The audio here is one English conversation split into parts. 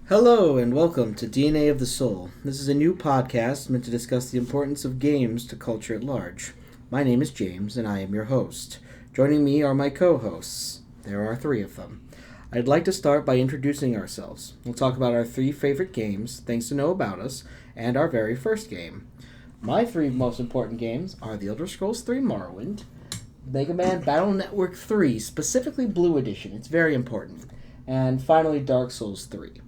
Hello and welcome to DNA of the Soul. This is a new podcast meant to discuss the importance of games to culture at large. My name is James and I am your host. Joining me are my co-hosts. There are three of them. I'd like to start by introducing ourselves. We'll talk about our three favorite games, things to know about us, and our very first game. My three most important games are The Elder Scrolls III Morrowind, Mega Man Battle Network 3, specifically Blue Edition. It's very important. And finally, Dark Souls 3.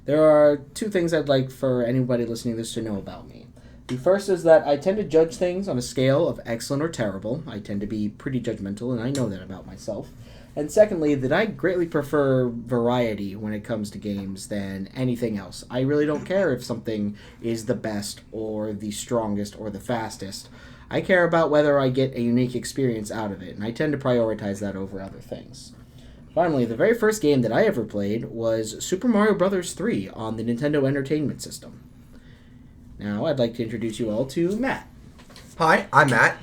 There are two things I'd like for anybody listening to this to know about me. The first is that I tend to judge things on a scale of excellent or terrible. I tend to be pretty judgmental, and I know that about myself. And secondly, that I greatly prefer variety when it comes to games than anything else. I really don't care if something is the best or the strongest or the fastest. I care about whether I get a unique experience out of it, and I tend to prioritize that over other things. Finally, the very first game that I ever played was Super Mario Bros. 3 on the Nintendo Entertainment System. Now, I'd like to introduce you all to Matt. Hi, I'm Matt.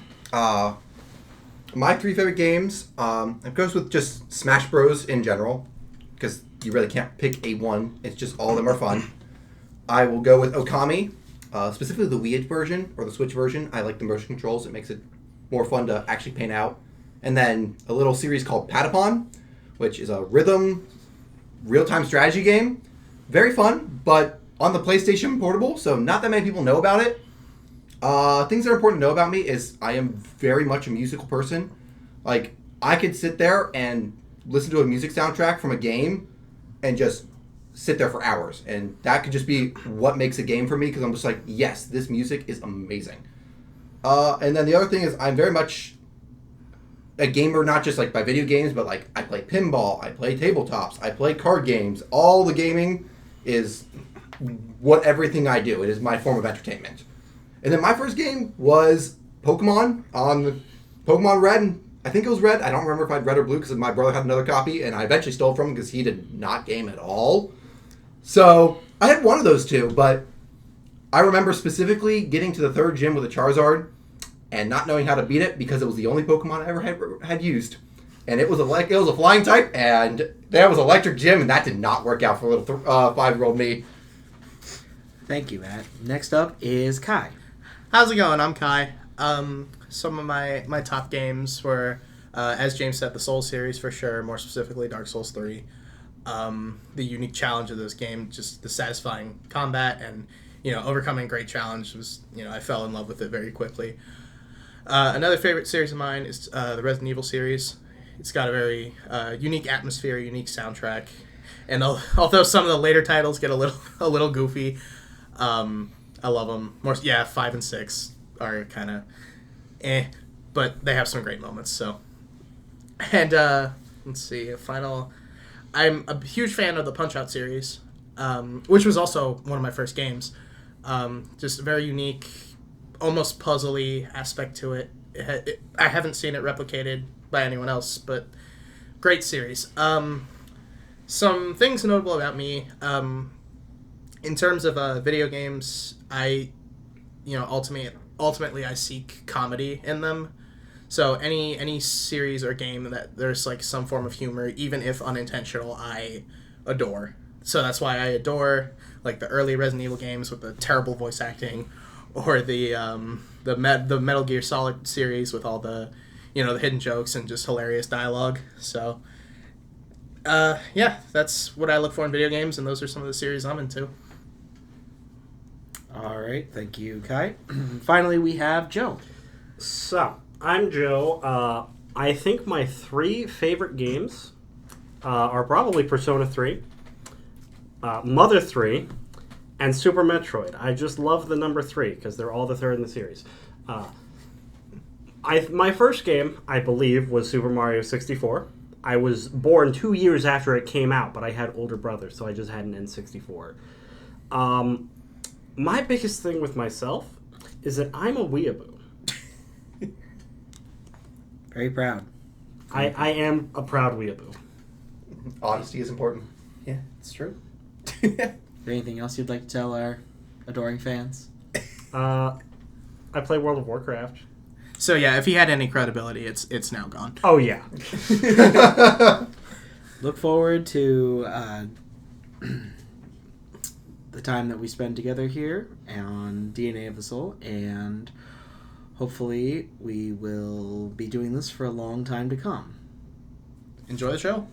My three favorite games, it goes with just Smash Bros. In general, because you really can't pick a one. It's just all of them are fun. I will go with Okami, specifically the Wii version or the Switch version. I like the motion controls. It makes it more fun to actually paint out. And then a little series called Patapon, which is a rhythm, real-time strategy game. Very fun, but on the PlayStation Portable, so not that many people know about it. Things that are important to know about me is I am very much a musical person. Like, I could sit there and listen to a music soundtrack from a game and just sit there for hours. And that could just be what makes a game for me, because I'm just like, yes, this music is amazing. And then the other thing is I'm very much a gamer, not just like by video games, but like I play pinball, I play tabletops, I play card games. All the gaming is what everything I do. It is my form of entertainment. And then my first game was Pokemon on Pokemon Red. I think it was Red. I don't remember if I had Red or Blue because my brother had another copy, and I eventually stole from him because he did not game at all. So I had one of those two, but I remember specifically getting to the third gym with a Charizard and not knowing how to beat it because it was the only Pokemon I ever had used. And it was a flying type, and that was Electric Gym, and that did not work out for little 5-year-old me. Thank you, Matt. Next up is Kai. How's it going? I'm Kai. Some of my top games were, as James said, the Souls series for sure, more specifically Dark Souls 3. The unique challenge of this game, just the satisfying combat and, overcoming great challenge was, I fell in love with it very quickly. Another favorite series of mine is the Resident Evil series. It's got a very unique atmosphere, unique soundtrack, and although some of the later titles get a little goofy, I love them. 5 and 6 are kind of but they have some great moments. So, and let's see, I'm a huge fan of the Punch-Out series, which was also one of my first games. Just a very unique, almost puzzly aspect to it. I haven't seen it replicated by anyone else, but great series. Some things notable about me, in terms of video games, ultimately I seek comedy in them. So any series or game that there's like some form of humor, even if unintentional, I adore. So that's why I adore like the early Resident Evil games with the terrible voice acting, or the Metal Gear Solid series with all the the hidden jokes and just hilarious dialogue. So that's what I look for in video games, and those are some of the series I'm into. All right, thank you, Kai. Finally, we have Joe. So, I'm Joe. I think my three favorite games are probably Persona 3, Mother 3, and Super Metroid. I just love the number 3 because they're all the third in the series. My first game, I believe, was Super Mario 64. I was born 2 years after it came out, but I had older brothers, so I just had an N64. My biggest thing with myself is that I'm a weeaboo. Very proud. I am a proud weeaboo. Honesty is important. Yeah, it's true. Is there anything else you'd like to tell our adoring fans? I play World of Warcraft. So yeah, if he had any credibility, it's now gone. Oh yeah. Look forward to the time that we spend together here on DNA of the Soul, and hopefully we will be doing this for a long time to come. Enjoy the show.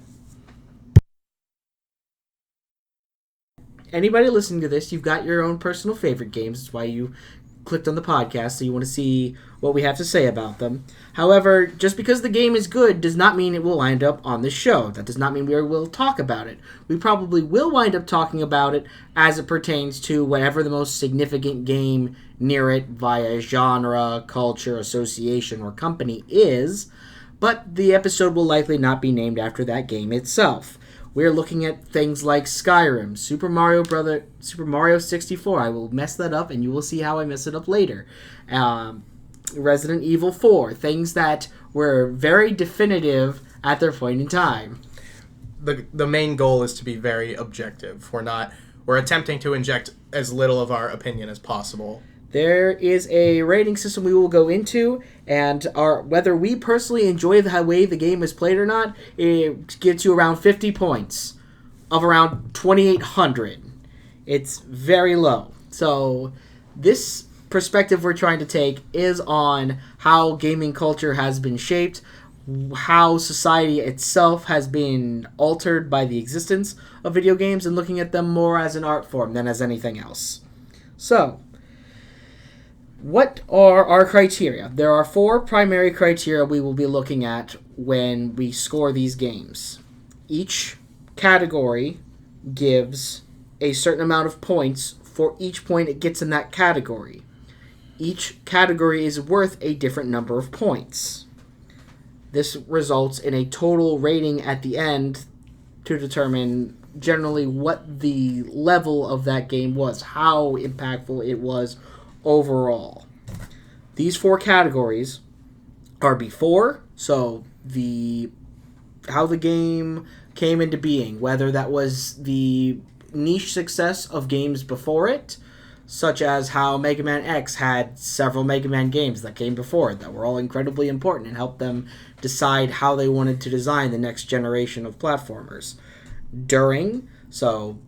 Anybody listening to this, you've got your own personal favorite games. That's why you clicked on the podcast, so you want to see what we have to say about them. However, just because the game is good does not mean it will wind up on the show. That does not mean we will talk about it. We probably will wind up talking about it as it pertains to whatever the most significant game near it via genre, culture, association, or company is, but the episode will likely not be named after that game itself. We're looking at things like Skyrim, Super Mario 64. I will mess that up, and you will see how I mess it up later. Resident Evil 4, things that were very definitive at their point in time. The main goal is to be very objective. We're attempting to inject as little of our opinion as possible. There is a rating system we will go into, and whether we personally enjoy the way the game is played or not, it gets you around 50 points of around 2,800. It's very low. So this perspective we're trying to take is on how gaming culture has been shaped, how society itself has been altered by the existence of video games, and looking at them more as an art form than as anything else. So, what are our criteria? There are 4 primary criteria we will be looking at when we score these games. Each category gives a certain amount of points for each point it gets in that category. Each category is worth a different number of points. This results in a total rating at the end to determine generally what the level of that game was, how impactful it was overall. These 4 categories are before, so how the game came into being, whether that was the niche success of games before it, such as how Mega Man X had several Mega Man games that came before it that were all incredibly important and helped them decide how they wanted to design the next generation of platformers. During, so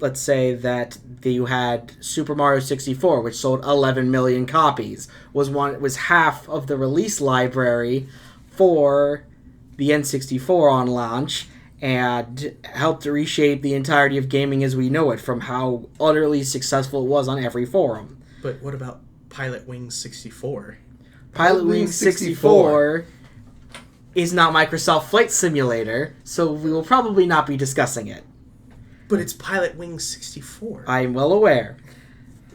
let's say that you had Super Mario 64, which sold 11 million copies, was half of the release library for the N64 on launch, and helped to reshape the entirety of gaming as we know it from how utterly successful it was on every forum. But what about Pilot Wings 64? Pilot Wings 64 is not Microsoft Flight Simulator, so we will probably not be discussing it. But it's Pilot Wings 64. I'm well aware.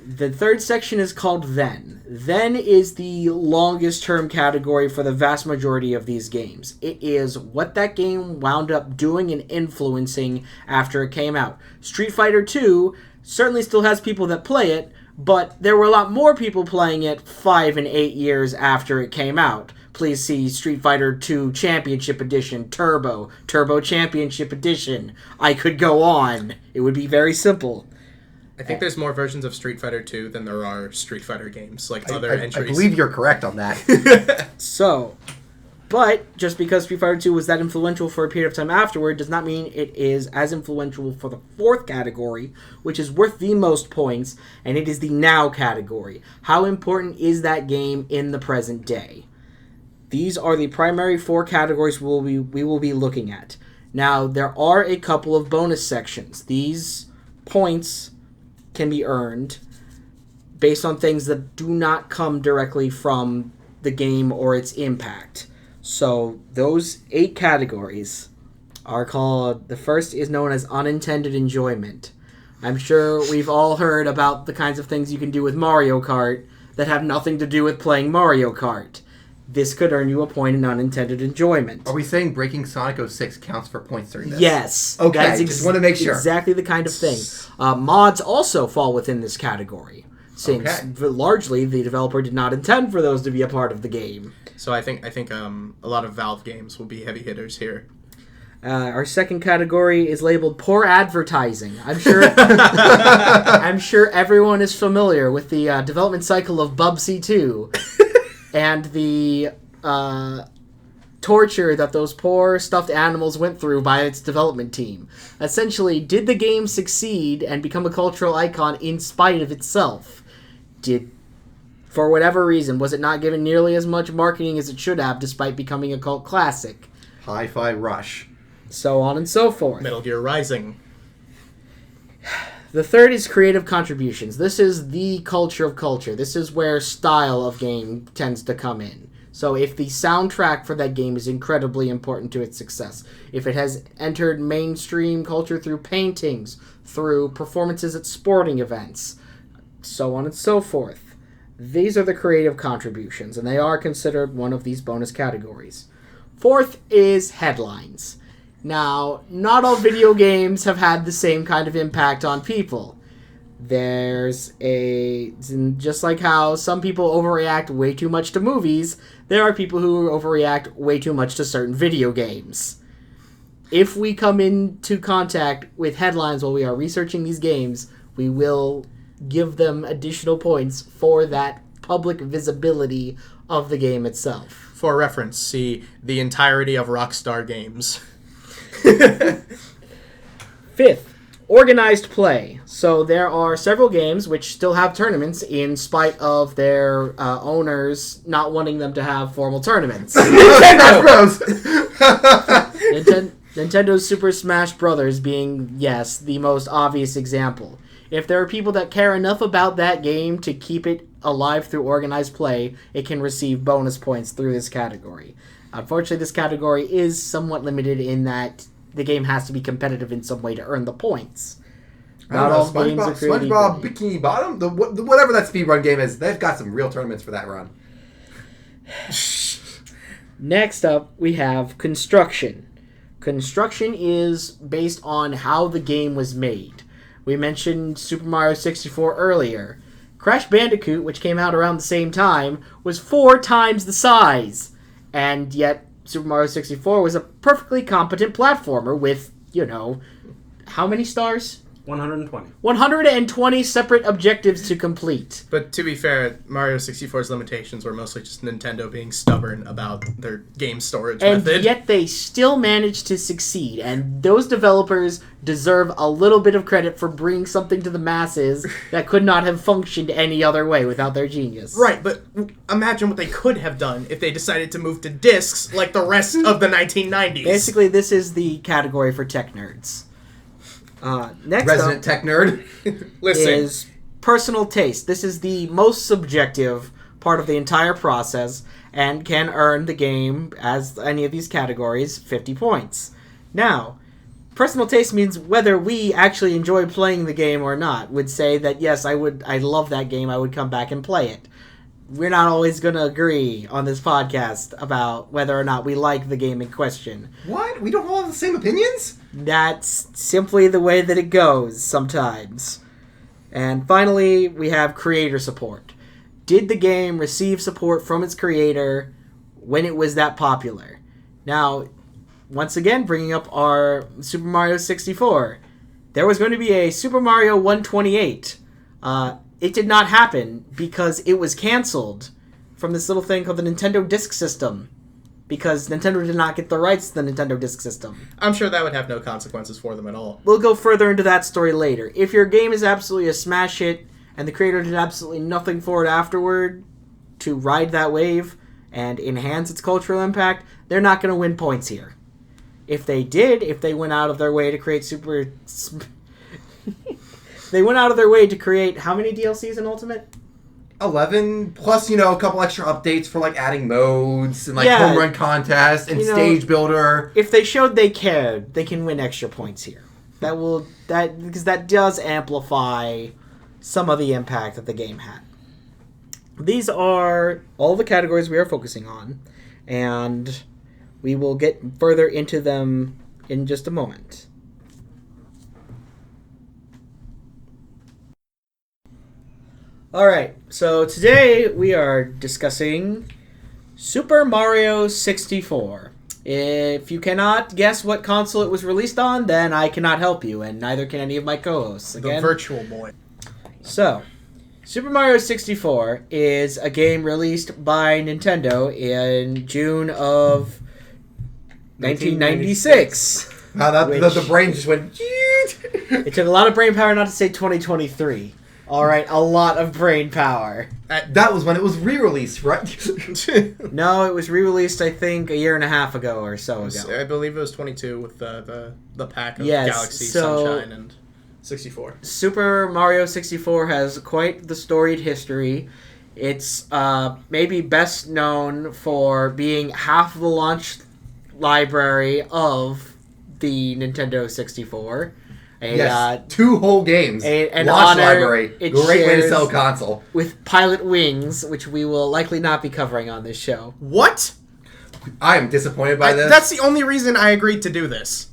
The third section is called Then. Then is the longest term category for the vast majority of these games. It is what that game wound up doing and influencing after it came out. Street Fighter 2 certainly still has people that play it, but there were a lot more people playing it 5 and 8 years after it came out. Please see Street Fighter 2 Championship Edition, Turbo Championship Edition. I could go on. It would be very simple. I think there's more versions of Street Fighter 2 than there are Street Fighter games, like other entries. I believe you're correct on that. So, but just because Street Fighter 2 was that influential for a period of time afterward does not mean it is as influential for the 4th category, which is worth the most points, and it is the Now category. How important is that game in the present day? These are the primary 4 categories we will be looking at. Now, there are a couple of bonus sections. These points can be earned based on things that do not come directly from the game or its impact. So those 8 categories are called, the first is known as unintended enjoyment. I'm sure we've all heard about the kinds of things you can do with Mario Kart that have nothing to do with playing Mario Kart. This could earn you a point in unintended enjoyment. Are we saying breaking Sonic 06 counts for points during this? Yes. Okay, that is just want to make sure. Exactly the kind of thing. Mods also fall within this category, since largely the developer did not intend for those to be a part of the game. So I think a lot of Valve games will be heavy hitters here. Our second category is labeled poor advertising. I'm sure everyone is familiar with the development cycle of Bubsy 2 and the torture that those poor stuffed animals went through by its development team. Essentially, did the game succeed and become a cultural icon in spite of itself? For whatever reason, was it not given nearly as much marketing as it should have, despite becoming a cult classic? Hi-Fi Rush. So on and so forth. Metal Gear Rising. The third is creative contributions. This is the culture of culture. This is where style of game tends to come in. So if the soundtrack for that game is incredibly important to its success, if it has entered mainstream culture through paintings, through performances at sporting events, so on and so forth, these are the creative contributions, and they are considered one of these bonus categories. Fourth is headlines. Now, not all video games have had the same kind of impact on people. Just like how some people overreact way too much to movies, there are people who overreact way too much to certain video games. If we come into contact with headlines while we are researching these games, we will give them additional points for that public visibility of the game itself. For reference, see the entirety of Rockstar games. Fifth, organized play. So there are several games which still have tournaments in spite of their owners not wanting them to have formal tournaments. Nintendo's Super Smash Bros. Being, yes, the most obvious example. If there are people that care enough about that game to keep it alive through organized play, it can receive bonus points through this category. Unfortunately, this category is somewhat limited in that the game has to be competitive in some way to earn the points. Not all games are created SpongeBob Bikini Bottom, whatever that speedrun game is, they've got some real tournaments for that run. Next up, we have construction. Construction is based on how the game was made. We mentioned Super Mario 64 earlier. Crash Bandicoot, which came out around the same time, was 4 times the size. And yet, Super Mario 64 was a perfectly competent platformer with, how many stars? 120. 120 separate objectives to complete. But to be fair, Mario 64's limitations were mostly just Nintendo being stubborn about their game storage method. And yet they still managed to succeed. And those developers deserve a little bit of credit for bringing something to the masses that could not have functioned any other way without their genius. Right, but imagine what they could have done if they decided to move to discs like the rest of the 1990s. Basically, this is the category for tech nerds. Next Resident tech nerd. Listen. Is personal taste. This is the most subjective part of the entire process and can earn the game, as any of these categories, 50 points. Now, personal taste means whether we actually enjoy playing the game or not. Would say that, yes, I love that game, I would come back and play it. We're not always going to agree on this podcast about whether or not we like the game in question. What? We don't all have the same opinions? That's simply the way that it goes sometimes. And finally, we have creator support. Did the game receive support from its creator when it was that popular? Now, once again, bringing up our Super Mario 64, there was going to be a Super Mario 128. It did not happen because it was canceled from this little thing called the Nintendo Disk System. Because Nintendo did not get the rights to the Nintendo Disk System. I'm sure that would have no consequences for them at all. We'll go further into that story later. If your game is absolutely a smash hit, and the creator did absolutely nothing for it afterward to ride that wave and enhance its cultural impact, they're not going to win points here. If they did, if they went out of their way to create they went out of their way to create how many DLCs in Ultimate? 11 plus, a couple extra updates for adding modes and home run contest and stage builder. If they showed they cared, they can win extra points here. Because that does amplify some of the impact that the game had. These are all the categories we are focusing on, and we will get further into them in just a moment. Alright, so today we are discussing Super Mario 64. If you cannot guess what console it was released on, then I cannot help you, and neither can any of my co-hosts. Again, the Virtual Boy. So, Super Mario 64 is a game released by Nintendo in June of 1996. Wow, the brain just went... It took a lot of brain power not to say 2023. All right, a lot of brain power. That was when it was re-released, right? No, it was re-released, I think, a year and a half ago or so ago. I believe it was 22 with the pack of Yes, Galaxy, so- Sunshine, and 64. Super Mario 64 has quite the storied history. It's maybe best known for being half the launch library of the Nintendo 64. Yes, 2 whole games. An Launch honor library. it Great way to shares sell a console. with Pilot Wings, which we will likely not be covering on this show. What? I am disappointed by this. That's the only reason I agreed to do this.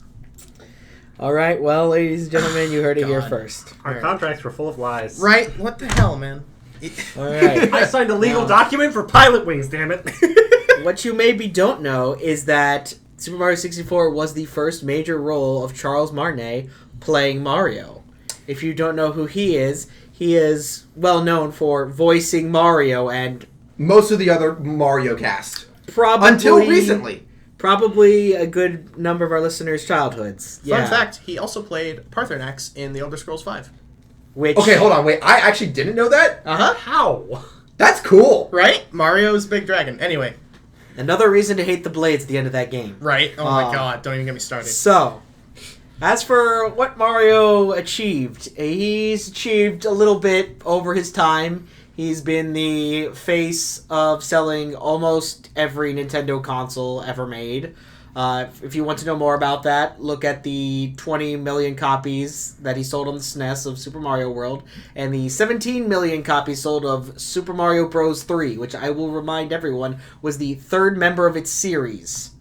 All right, well, ladies and gentlemen, you heard it here God. first. Our contracts were full of lies. Right? What the hell, man? All right. I signed a legal Now- document for Pilot Wings, damn it. What you maybe don't know is that Super Mario 64 was the first major role of Charles Martinet playing Mario. If you don't know who he is well known for voicing Mario and Most of the other Mario cast. probably Until recently. probably a good number of our listeners' childhoods. Fun fact, he also played Parthenax in The Elder Scrolls V. Which Okay, hold on, wait. I actually didn't know that? Uh-huh. How? That's cool. Right? Mario's Big Dragon. Anyway. another reason to hate the blades at the end of that game. Right? Oh my god, don't even get me started. So, as for what Mario achieved, he's achieved a little bit over his time. He's been the face of selling almost every Nintendo console ever made. If you want to know more about that, look at the 20 million copies that he sold on the SNES of Super Mario World, and the 17 million copies sold of Super Mario Bros. 3, which I will remind everyone was the third member of its series.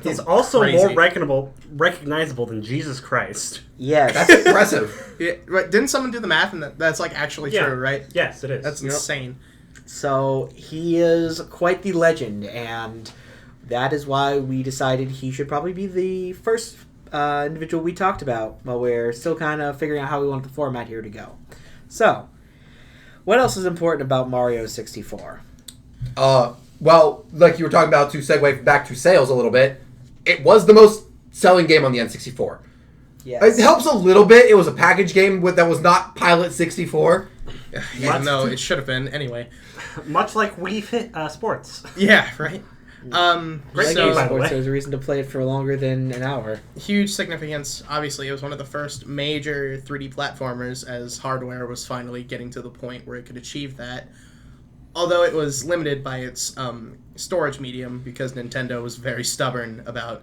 He's also crazy. more recognizable than Jesus Christ. Yes. That's impressive. Yeah, right, didn't someone do the math and that's like actually Yeah. true, right? Yes, it is. That's insane. So he is quite the legend, and that is why we decided he should probably be the first individual we talked about while we're still kind of figuring out how we want the format here to go. So, what else is important about Mario 64? Well, like you were talking about, to segue back to sales a little bit, it was the most selling game on the N64. Yes. It helps a little bit. It was a package game that was not Pilot 64. Even though it should have been anyway. Much like Wii Fit Sports. Yeah, right. Great game, by the way. There's a reason to play it for longer than an hour. Huge significance. Obviously, it was one of the first major 3D platformers as hardware was finally getting to the point where it could achieve that. Although it was limited by its storage medium because Nintendo was very stubborn about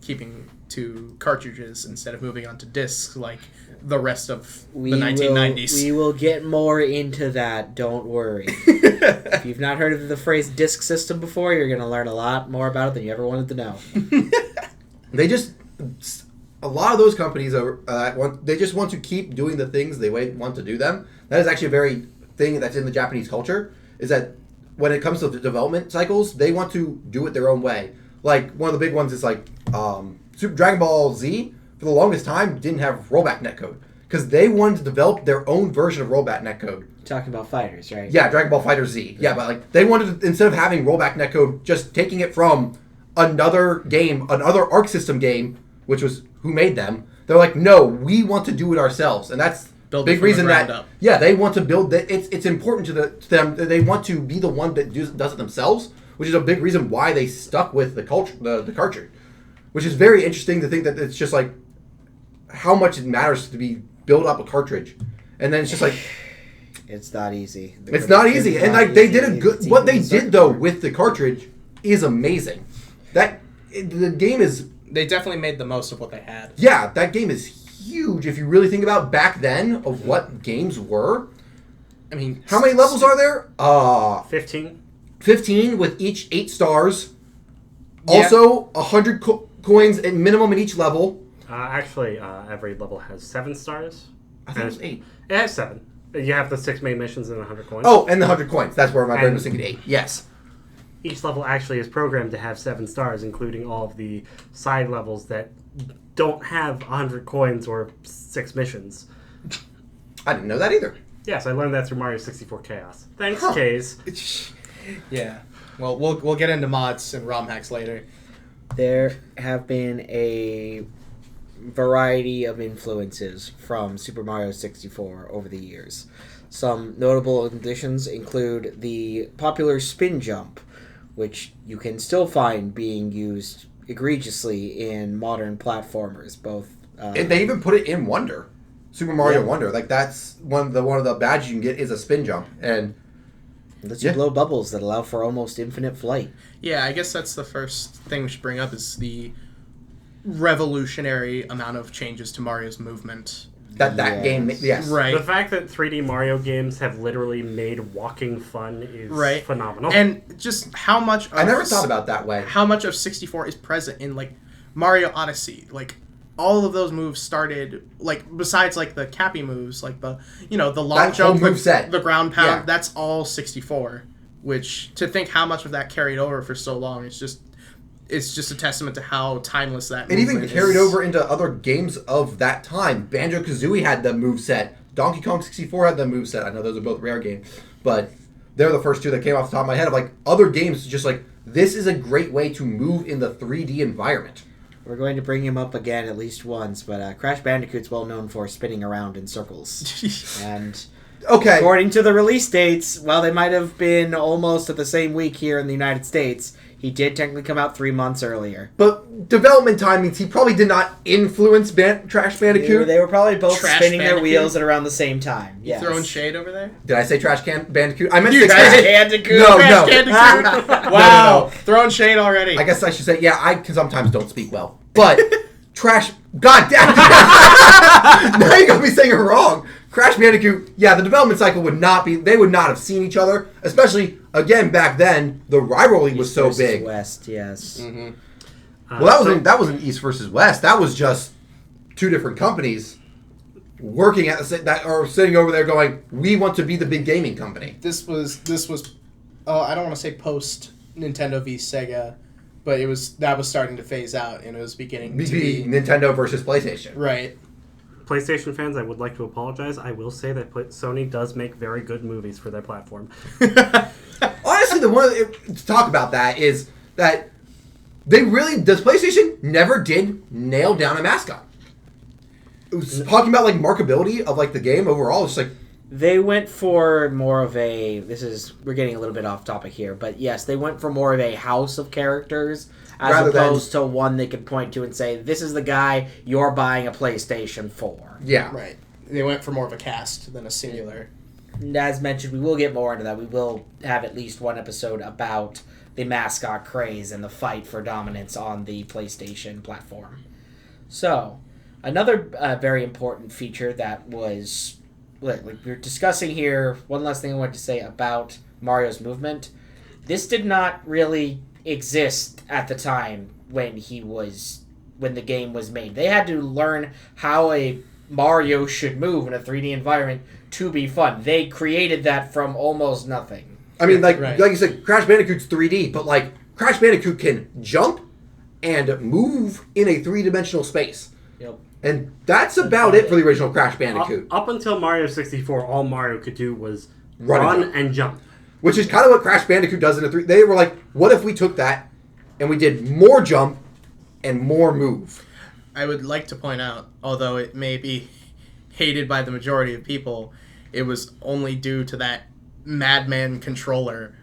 keeping to cartridges instead of moving on to discs like the rest of the 1990s. We will get more into that, don't worry. If you've not heard of the phrase disk system before, you're going to learn a lot more about it than you ever wanted to know. A lot of those companies they just want to keep doing the things they want to do them. That is actually a very thing that's in the Japanese culture, is that when it comes to the development cycles, they want to do it their own way. Like, one of the big ones is like Super Dragon Ball Z, for the longest time, didn't have rollback netcode. Because they wanted to develop their own version of rollback netcode. Talking about fighters, right? Yeah, Dragon Ball FighterZ. Yeah, but like they wanted to, instead of having rollback netcode, just taking it from another game, another Arc System game, which was who made them. They're like, no, we want to do it ourselves, and that's Build big it from reason the ground that up. yeah, they want to build that. It's important to them that they want to be the one that does it themselves, which is a big reason why they stuck with the cartridge, which is very interesting to think that it's just like how much it matters to build up a cartridge, and then it's just like. It's not easy. It's not easy, and like they did a good. What they did though with the cartridge is amazing. The game is. They definitely made the most of what they had. Yeah, that game is huge. If you really think about back then of what games were. I mean, How many levels are there? 15. 15 with each 8 stars. Yeah. Also, 100 coins at minimum in each level. Actually, every level has 7 stars. I thought it was 8. It has 7. You have the 6 main missions and 100 coins. Oh, and the 100 coins. That's where my brain was thinking 8. Yes. Each level actually is programmed to have 7 stars, including all of the side levels that don't have 100 coins or 6 missions. I didn't know that either. Yes, I learned that through Mario 64 Chaos. Thanks, Huh. Kays. Yeah. Well, we'll get into mods and ROM hacks later. There have been a variety of influences from Super Mario 64 over the years. Some notable additions include the popular spin jump, which you can still find being used egregiously in modern platformers. Both And they even put it in Wonder, Super Mario Yeah. Wonder. Like that's one of the badges you can get is a spin jump, and lets you blow bubbles that allow for almost infinite flight. Yeah, I guess that's the first thing we should bring up is the revolutionary amount of changes to Mario's movement. that Yes. game, yes, Right. The fact that 3D Mario games have literally made walking fun is Right. phenomenal. And just how much of I never thought about that way. how much of 64 is present in like Mario Odyssey. Like all of those moves started like besides like the Cappy moves, like the the long That jump, whole moveset. the ground pound, Yeah. that's all 64. Which to think how much of that carried over for so long, it's just a testament to how timeless that It even movement carried is. over into other games of that time. Banjo-Kazooie had the moveset. Donkey Kong 64 had the moveset. I know those are both rare games, but they're the first two that came off the top of my head of like other games just like this is a great way to move in the 3D environment. We're going to bring him up again at least once, but Crash Bandicoot's well known for spinning around in circles. And Okay. according to the release dates, while they might have been almost at the same week here in the United States, he did technically come out 3 months earlier. But development time means he probably did not influence Trash Bandicoot. They were probably both Trash spinning their Bandicoot? wheels at around the same time. You Yes. throwing shade over there? Did I say Bandicoot? I meant to say Crash Bandicoot. No, Crash no. Bandicoot. Wow, No. throwing shade already. I guess I should say, yeah, I can sometimes don't speak well. But Trash... God damn it. Now you got me saying it wrong. Crash Bandicoot, yeah, the development cycle would not be... They would not have seen each other. Especially, again, back then, the rivalry was so versus big. West, yes. Mm-hmm. Well, that wasn't East versus West. That was just two different companies working at that or sitting over there going, we want to be the big gaming company. This was I don't want to say post Nintendo v Sega, but that was starting to phase out and it was beginning to be Nintendo versus PlayStation. right. PlayStation fans, I would like to apologize. I will say that Sony does make very good movies for their platform. Honestly, the one to talk about that is that does PlayStation never did nail down a mascot. It was talking about like marketability of like the game overall. It's like They went for more of a... We're getting a little bit off topic here, but yes, they went for more of a house of characters as Rather than- opposed to one they could point to and say, this is the guy you're buying a PlayStation for. yeah. Right. They went for more of a cast than a singular. And as mentioned, we will get more into that. We will have at least one episode about the mascot craze and the fight for dominance on the PlayStation platform. So, another very important feature that was... Like we were discussing here, one last thing I wanted to say about Mario's movement. This did not really exist at the time when the game was made. They had to learn how a Mario should move in a 3D environment to be fun. They created that from almost nothing. I mean, like Right. like you said, Crash Bandicoot's 3D, but like Crash Bandicoot can jump and move in a three-dimensional space. Yep. And that's about it for the original Crash Bandicoot. Up until Mario 64, all Mario could do was Run and run and jump. Which is kind of what Crash Bandicoot does in a 3. They were like, what if we took that and we did more jump and more move? I would like to point out, although it may be hated by the majority of people, it was only due to that Madman controller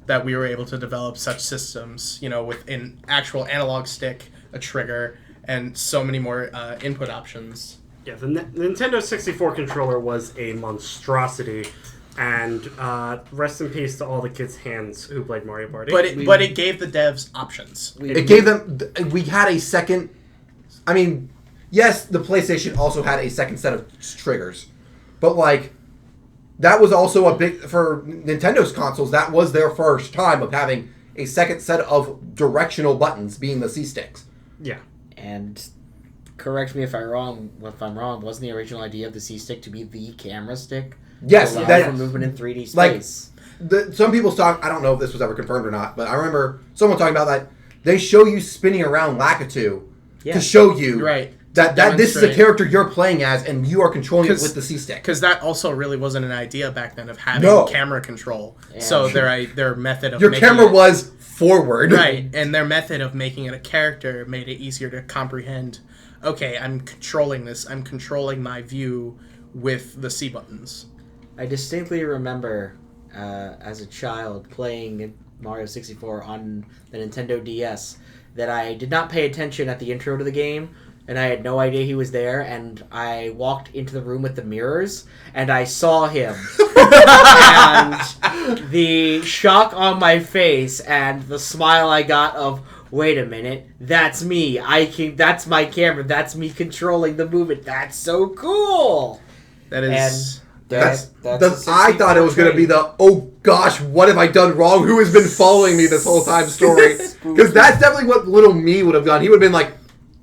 that we were able to develop such systems, with an actual analog stick, a trigger, and so many more input options. Yeah, the Nintendo 64 controller was a monstrosity, and rest in peace to all the kids' hands who played Mario Party. But it gave the devs options. It gave them... We had a second... I mean, yes, the PlayStation also had a second set of triggers. But, like, that was also a big... For Nintendo's consoles, that was their first time of having a second set of directional buttons, being the C-sticks. Yeah. And correct me if I'm wrong. Wasn't the original idea of the C-stick to be the camera stick? Yes, to allow that- for movement in 3D like, space. Some people's talk... I don't know if this was ever confirmed or not, but I remember someone talking about that. They show you spinning around Lakitu to show you Right. that this is a character you're playing as, and you are controlling it with the C-stick. Because that also really wasn't an idea back then of having camera control. Yeah. So their method of your camera was forward, right, and their method of making it a character made it easier to comprehend. Okay, I'm controlling this. I'm controlling my view with the C buttons. I distinctly remember as a child playing Mario 64 on the Nintendo DS that I did not pay attention at the intro to the game, and I had no idea he was there, and I walked into the room with the mirrors, and I saw him. And the shock on my face and the smile I got of, wait a minute, that's me. That's my camera. That's me controlling the movement. That's so cool. That is... I thought it was going to be the, oh gosh, what have I done wrong? Who has been following me this whole time story? Because that's definitely what little me would have done. He would have been like,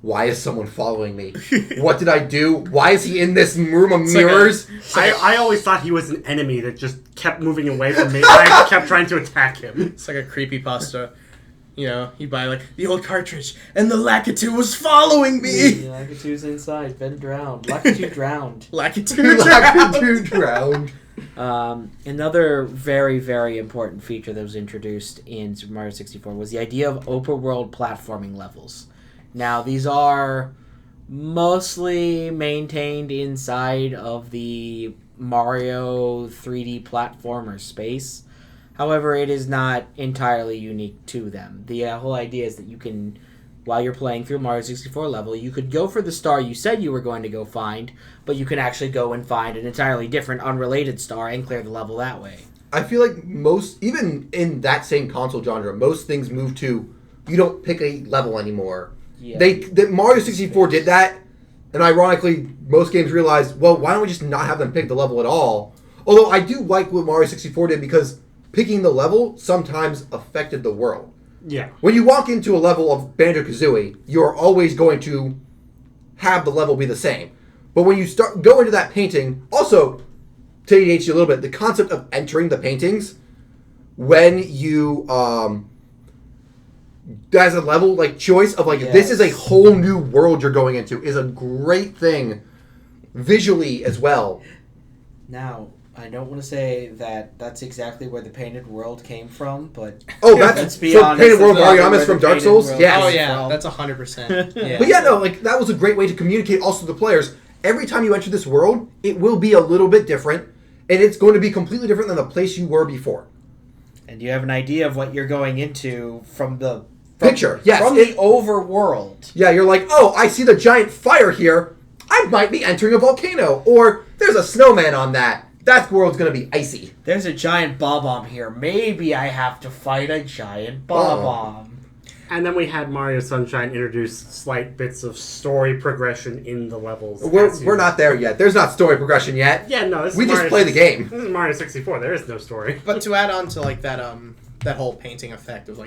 why is someone following me? What did I do? Why is he in this room of mirrors? I always thought he was an enemy that just kept moving away from me. I kept trying to attack him. It's like a creepypasta. You know, you buy like the old cartridge, and the Lakitu was following me. The Lakitu's inside, been drowned. Lakitu drowned. Lakitu drowned. Another very, very important feature that was introduced in Super Mario 64 was the idea of open world platforming levels. Now, these are mostly maintained inside of the Mario 3D platformer space. However, it is not entirely unique to them. The whole idea is that you can, while you're playing through Mario 64 level, you could go for the star you said you were going to go find, but you can actually go and find an entirely different, unrelated star and clear the level that way. I feel like even in that same console genre, most things move to, you don't pick a level anymore. Yeah. Mario 64 did that, and ironically, most games realized, well, why don't we just not have them pick the level at all? Although I do like what Mario 64 did, because picking the level sometimes affected the world. Yeah. When you walk into a level of Banjo-Kazooie, you're always going to have the level be the same. But when you go into that painting, also, to ADHD a little bit, the concept of entering the paintings, when you, as a level, choice of, this is a whole new world you're going into, is a great thing, visually as well. Now, I don't want to say that that's exactly where the painted world came from, but let's be honest. Painted world Mariam is from Dark Souls. Yeah. Oh yeah, that's 100%. Yeah. But that was a great way to communicate also to the players. Every time you enter this world, it will be a little bit different, and it's going to be completely different than the place you were before. And you have an idea of what you're going into from the picture. Yes, from the overworld. Yeah, you're like, oh, I see the giant fire here. I might be entering a volcano, or there's a snowman on that. That world's going to be icy. There's a giant bomb here. Maybe I have to fight a giant bomb. And then we had Mario Sunshine introduce slight bits of story progression in the levels. We're not there yet. There's not story progression yet. Yeah, no. We just play the game. This is Mario 64. There is no story. But to add on to that whole painting effect of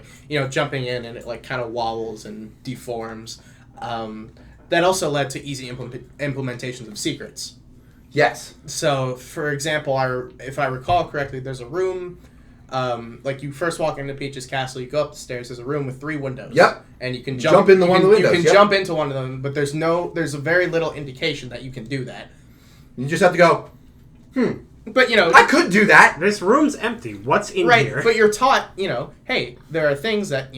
jumping in and it kind of wobbles and deforms, that also led to easy implementations of secrets. Yes. So, for example, if I recall correctly, there's a room, you first walk into Peach's castle, you go up the stairs, there's a room with 3 windows. Yep. And you can jump into one of the windows. You can jump into one of them, but there's a very little indication that you can do that. You just have to go, But, I could do that. This room's empty. What's in here? Right, but you're taught, hey, there are things that,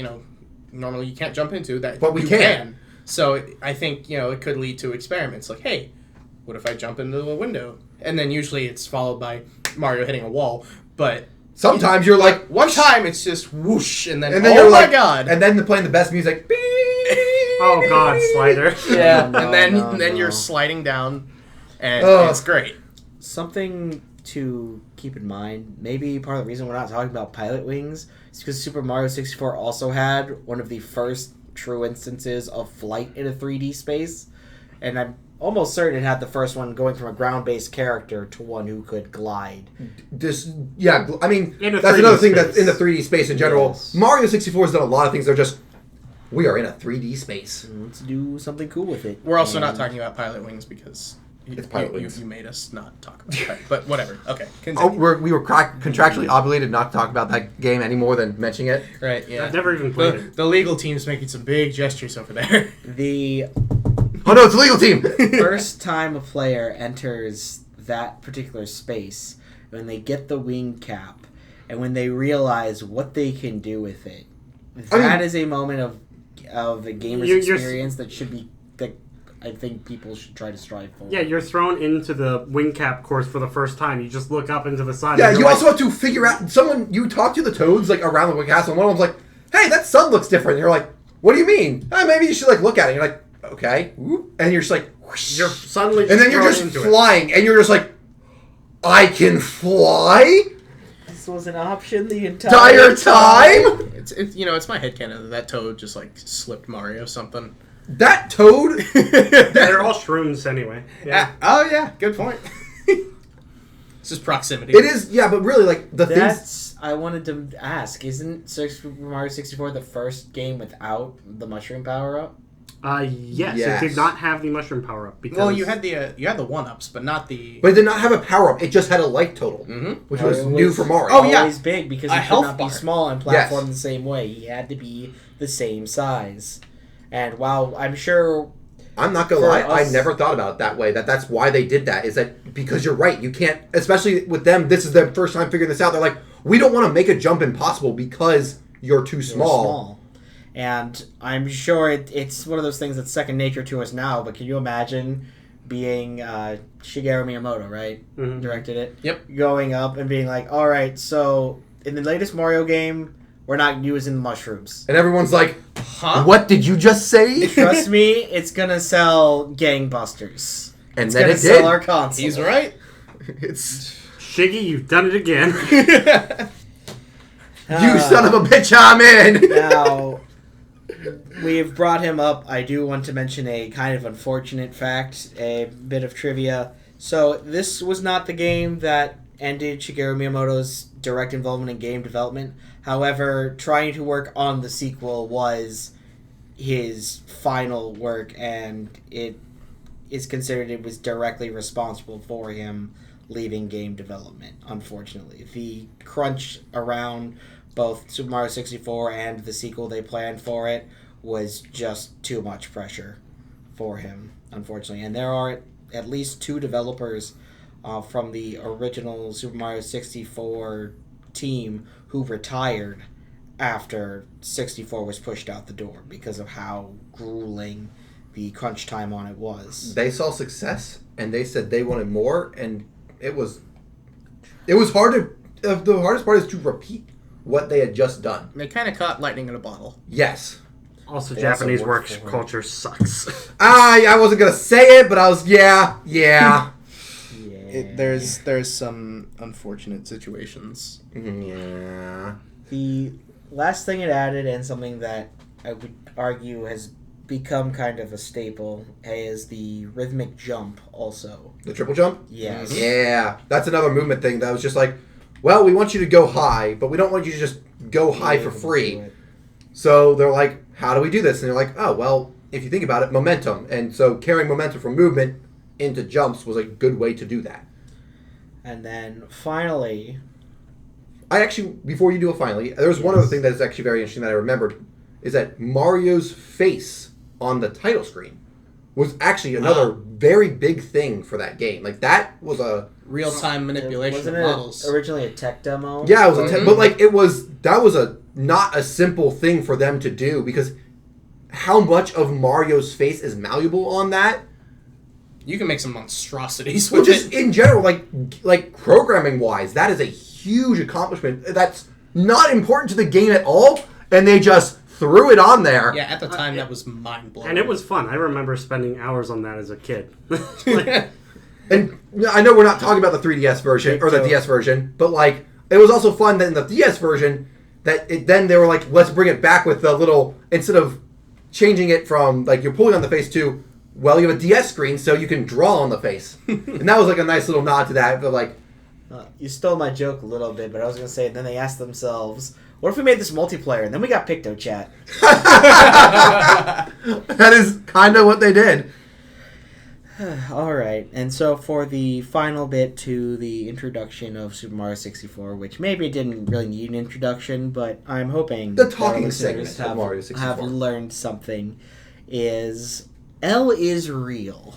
normally you can't jump into that but we you can. So, I think, it could lead to experiments. Like, hey, what if I jump into a window? And then usually it's followed by Mario hitting a wall. But sometimes you're like... One time it's just whoosh, and then oh my god! And then they're playing the best music. Oh god, slider. Yeah, and then you're sliding down, and it's great. Something to keep in mind, maybe part of the reason we're not talking about Pilot Wings is because Super Mario 64 also had one of the first true instances of flight in a 3D space. And I'm almost certain it had the first one going from a ground-based character to one who could glide. That's another thing that's in the 3D space in general. Yes. Mario 64 has done a lot of things that are just, we are in a 3D space. Let's do something cool with it. We're also not talking about Pilot Wings because it's Pilot Wings. You made us not talk about it. But whatever. Okay. We were contractually obligated not to talk about that game any more than mentioning it. Right, yeah. I've never even played it. The legal team's making some big gestures over there. Oh no, it's a legal team. First time a player enters that particular space, when they get the wing cap, and when they realize what they can do with it, that is a moment of a gamer's experience that should be that I think people should try to strive for. Yeah, you're thrown into the wing cap course for the first time. You just look up into the sun. Yeah, you also have to figure out you talk to the toads like around the castle, and one of them's like, "Hey, that sun looks different." And you're like, "What do you mean?" Maybe you should like look at it. And you're like, "Okay," and you're just like, whoosh. You're suddenly, and then you're just flying, and you're just like, "I can fly." This was an option the entire time. It's my headcanon that Toad just like slipped Mario something. That Toad. They're all shrooms anyway. Yeah. Oh yeah, good point. It's just proximity. It is, yeah, but really like things. I wanted to ask: isn't Super Mario 64 the first game without the mushroom power up? Yes, it did not have the mushroom power up because you had the 1-ups, but not the. But it did not have a power up. It just had a life total, which was new for Mario. Oh yeah, always big because he could not be small and platform the same way. He had to be the same size. And while I'm sure, I'm not gonna lie, I never thought about it that way. That's why they did that. Is that because you're right? You can't, especially with them. This is their first time figuring this out. They're like, we don't want to make a jump impossible because you're too small. And I'm sure it's one of those things that's second nature to us now, but can you imagine being Shigeru Miyamoto, right? Mm-hmm. Directed it. Yep. Going up and being like, all right, so in the latest Mario game, we're not using mushrooms. And everyone's like, huh? What did you just say? Trust me, it's going to sell gangbusters. And it's then going it to sell did. our console. He's right. It's Shiggy, you've done it again. You son of a bitch, I'm in. Now, we've brought him up. I do want to mention a kind of unfortunate fact, a bit of trivia. So this was not the game that ended Shigeru Miyamoto's direct involvement in game development. However, trying to work on the sequel was his final work, and it is considered it was directly responsible for him leaving game development, unfortunately. The crunch around both Super Mario 64 and the sequel they planned for it was just too much pressure for him, unfortunately. And there are at least 2 developers from the original Super Mario 64 team who retired after 64 was pushed out the door because of how grueling the crunch time on it was. They saw success and they said they wanted more, and it was hard to. The hardest part is to repeat what they had just done. They kind of caught lightning in a bottle. Yes. Also, Japanese work culture sucks. I wasn't gonna say it, but I was yeah. There's some unfortunate situations. Yeah. The last thing it added, and something that I would argue has become kind of a staple, is the rhythmic jump also. The triple jump? Yes. Yeah. That's another movement thing that was just like, well, we want you to go high, but we don't want you to just go high for free. So they're like, how do we do this? And they're like, oh, well, if you think about it, momentum. And so carrying momentum from movement into jumps was a good way to do that. And then finally... before you do it finally, there's one other thing that is actually very interesting that I remembered, is that Mario's face on the title screen was actually another very big thing for that game. Like, that was a... real-time manipulation of models. Originally a tech demo? Yeah, it was a tech... But, like, that was not a simple thing for them to do, because how much of Mario's face is malleable on that? You can make some monstrosities Well, with just it. in general, like programming-wise, that is a huge accomplishment. That's not important to the game at all, and they just threw it on there. Yeah, at the time, that was mind-blowing. And it was fun. I remember spending hours on that as a kid. And I know we're not talking about the 3DS version, or the DS version, but, like, it was also fun that in the DS version, then they were like, let's bring it back with the little, instead of changing it from, like, you're pulling on the face to, well, you have a DS screen, so you can draw on the face. And that was, like, a nice little nod to that, but, like... you stole my joke a little bit, but I was going to say, then they asked themselves, what if we made this multiplayer? And then we got PictoChat. That is kind of what they did. All right, and so for the final bit to the introduction of Super Mario 64, which maybe it didn't really need an introduction, but I'm hoping The talking segment of Mario 64 have learned something, is L is real.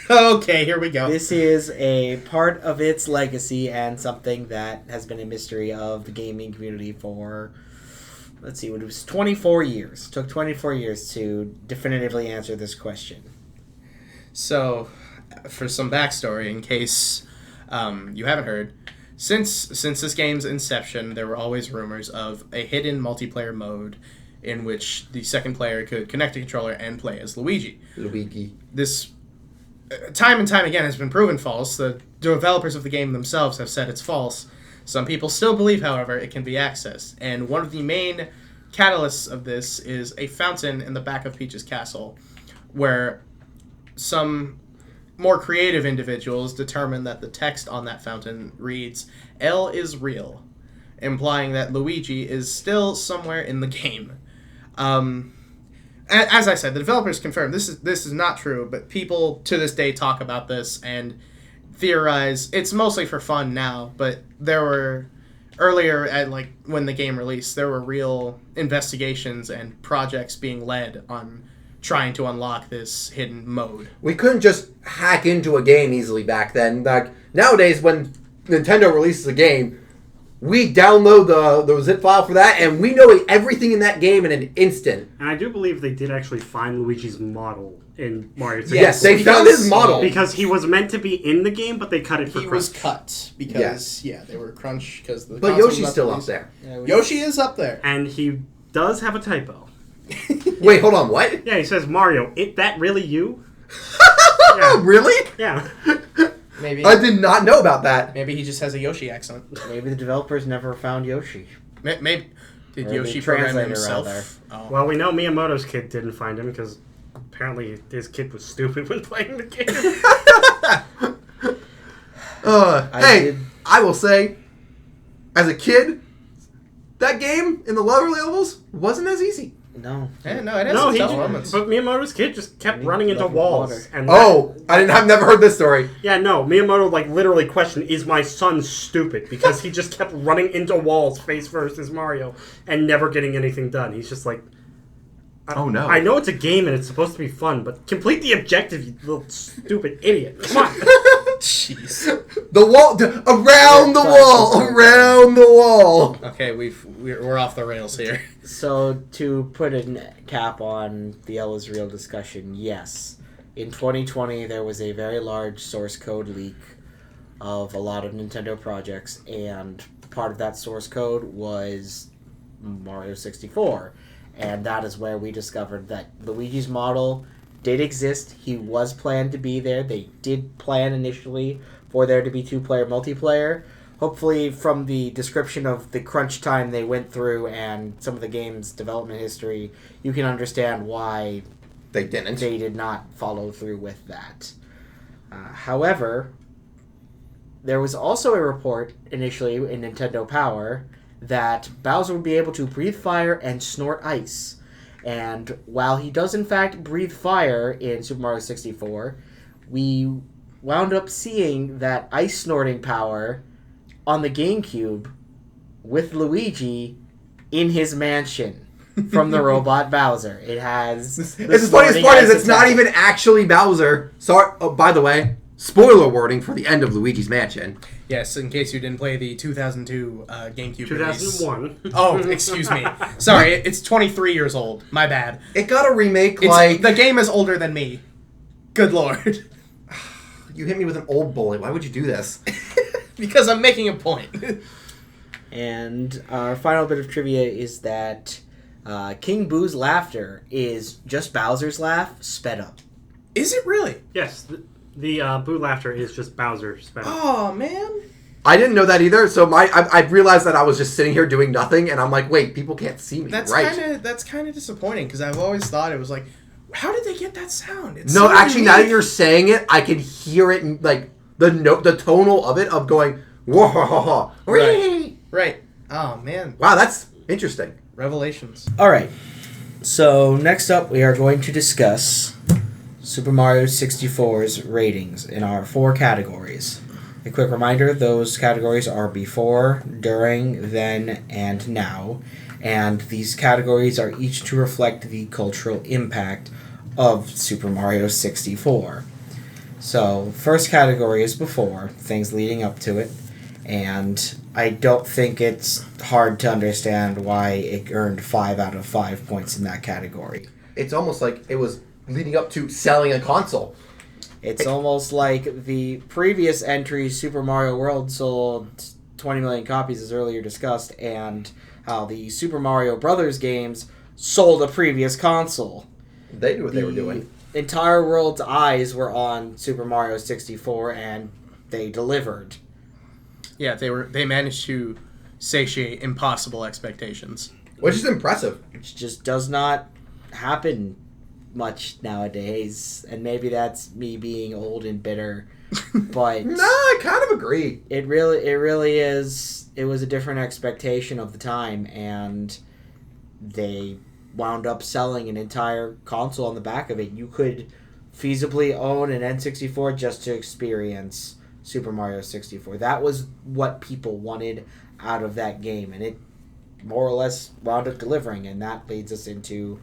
Okay, here we go. This is a part of its legacy and something that has been a mystery of the gaming community for, let's see, it was 24 years. It took 24 years to definitively answer this question. So, for some backstory, in case you haven't heard, since this game's inception, there were always rumors of a hidden multiplayer mode in which the second player could connect a controller and play as Luigi. This, time and time again, has been proven false. The developers of the game themselves have said it's false. Some people still believe, however, it can be accessed. And one of the main catalysts of this is a fountain in the back of Peach's castle, where some more creative individuals determined that the text on that fountain reads, "L is real," implying that Luigi is still somewhere in the game. As I said, the developers confirmed this is not true, but people to this day talk about this and theorize. It's mostly for fun now, but there were earlier at when the game released, there were real investigations and projects being led on trying to unlock this hidden mode. We couldn't just hack into a game easily back then. Like nowadays, when Nintendo releases a game, we download the zip file for that, and we know everything in that game in an instant. And I do believe they did actually find Luigi's model in Mario 64. Yes, they found his model. Because he was meant to be in the game, but they cut it for He crunch. was cut because, they were crunch because the But console Yoshi's was still released. up there. Yoshi is up there. And he does have a typo. Wait, hold on, what? Yeah, he says, Mario, that really you? Yeah. Really? Yeah. Maybe I did not know about that. Maybe he just has a Yoshi accent. Maybe the developers never found Yoshi. Maybe did Or Yoshi the program translator, himself? rather. Oh. Well, we know Miyamoto's kid didn't find him because apparently his kid was stupid when playing the game. I will say, as a kid, that game in the lower levels wasn't as easy. No. Yeah, no, it has No, some he tough just, moments. but Miyamoto's kid just kept He running into left walls. water. And I've never heard this story. yeah, no, Miyamoto literally questioned, is my son stupid? Because he just kept running into walls face first as Mario and never getting anything done. He's just like, Oh no. I know it's a game and it's supposed to be fun, but complete the objective, you little stupid idiot. Come on. Jeez. The wall, around the wall, around the wall. Okay, we're off the rails here. So, to put a cap on the L is real discussion, yes. In 2020, there was a very large source code leak of a lot of Nintendo projects, and part of that source code was Mario 64. And that is where we discovered that Luigi's model did exist. He was planned to be there. They did plan initially for there to be two-player multiplayer. Hopefully, from the description of the crunch time they went through and some of the game's development history, you can understand why They didn't. they did not follow through with that. However, there was also a report initially in Nintendo Power that Bowser would be able to breathe fire and snort ice. And while he does in fact breathe fire in Super Mario 64, we wound up seeing that ice snorting power on the GameCube with Luigi in his mansion from the robot Bowser. It has... It's the funniest part is it's not even actually Bowser. Sorry. Oh, by the way, spoiler warning for the end of Luigi's Mansion. Yes, in case you didn't play the 2002 GameCube 2001. release. Oh, excuse me. Sorry, it's 23 years old. My bad. It got a remake The game is older than me. Good lord. You hit me with an old bullet. Why would you do this? Because I'm making a point. And our final bit of trivia is that King Boo's laughter is just Bowser's laugh sped up. Is it really? Yes, the Boo laughter is just Bowser sped up. Oh, man. I didn't know that either, so I realized that I was just sitting here doing nothing, and I'm like, wait, people can't see me. That's kind of disappointing, because I've always thought it was like, how did they get that sound? It's No, so actually, now that unique. you're saying it, I can hear it, in, like, the tonal of it, of going, whoa, Right. Oh, man. wow, that's interesting. Revelations. Alright, so next up we are going to discuss Super Mario 64's ratings in our 4 categories. A quick reminder, those categories are before, during, then, and now. And these categories are each to reflect the cultural impact of Super Mario 64. So, first category is before, things leading up to it, and I don't think it's hard to understand why it earned 5 out of 5 points in that category. It's almost like it was leading up to selling a console. It's almost like the previous entry, Super Mario World, sold 20 million copies, as earlier discussed, and how the Super Mario Brothers games sold a previous console. They knew what they were doing. The entire world's eyes were on Super Mario 64, and they delivered. Yeah, they managed to satiate impossible expectations. Which is impressive. Which just does not happen much nowadays, and maybe that's me being old and bitter, but No, I kind of agree. it really is. It was a different expectation of the time, and they wound up selling an entire console on the back of it. You could feasibly own an N64 just to experience Super Mario 64. That was what people wanted out of that game, and it more or less wound up delivering, and that leads us into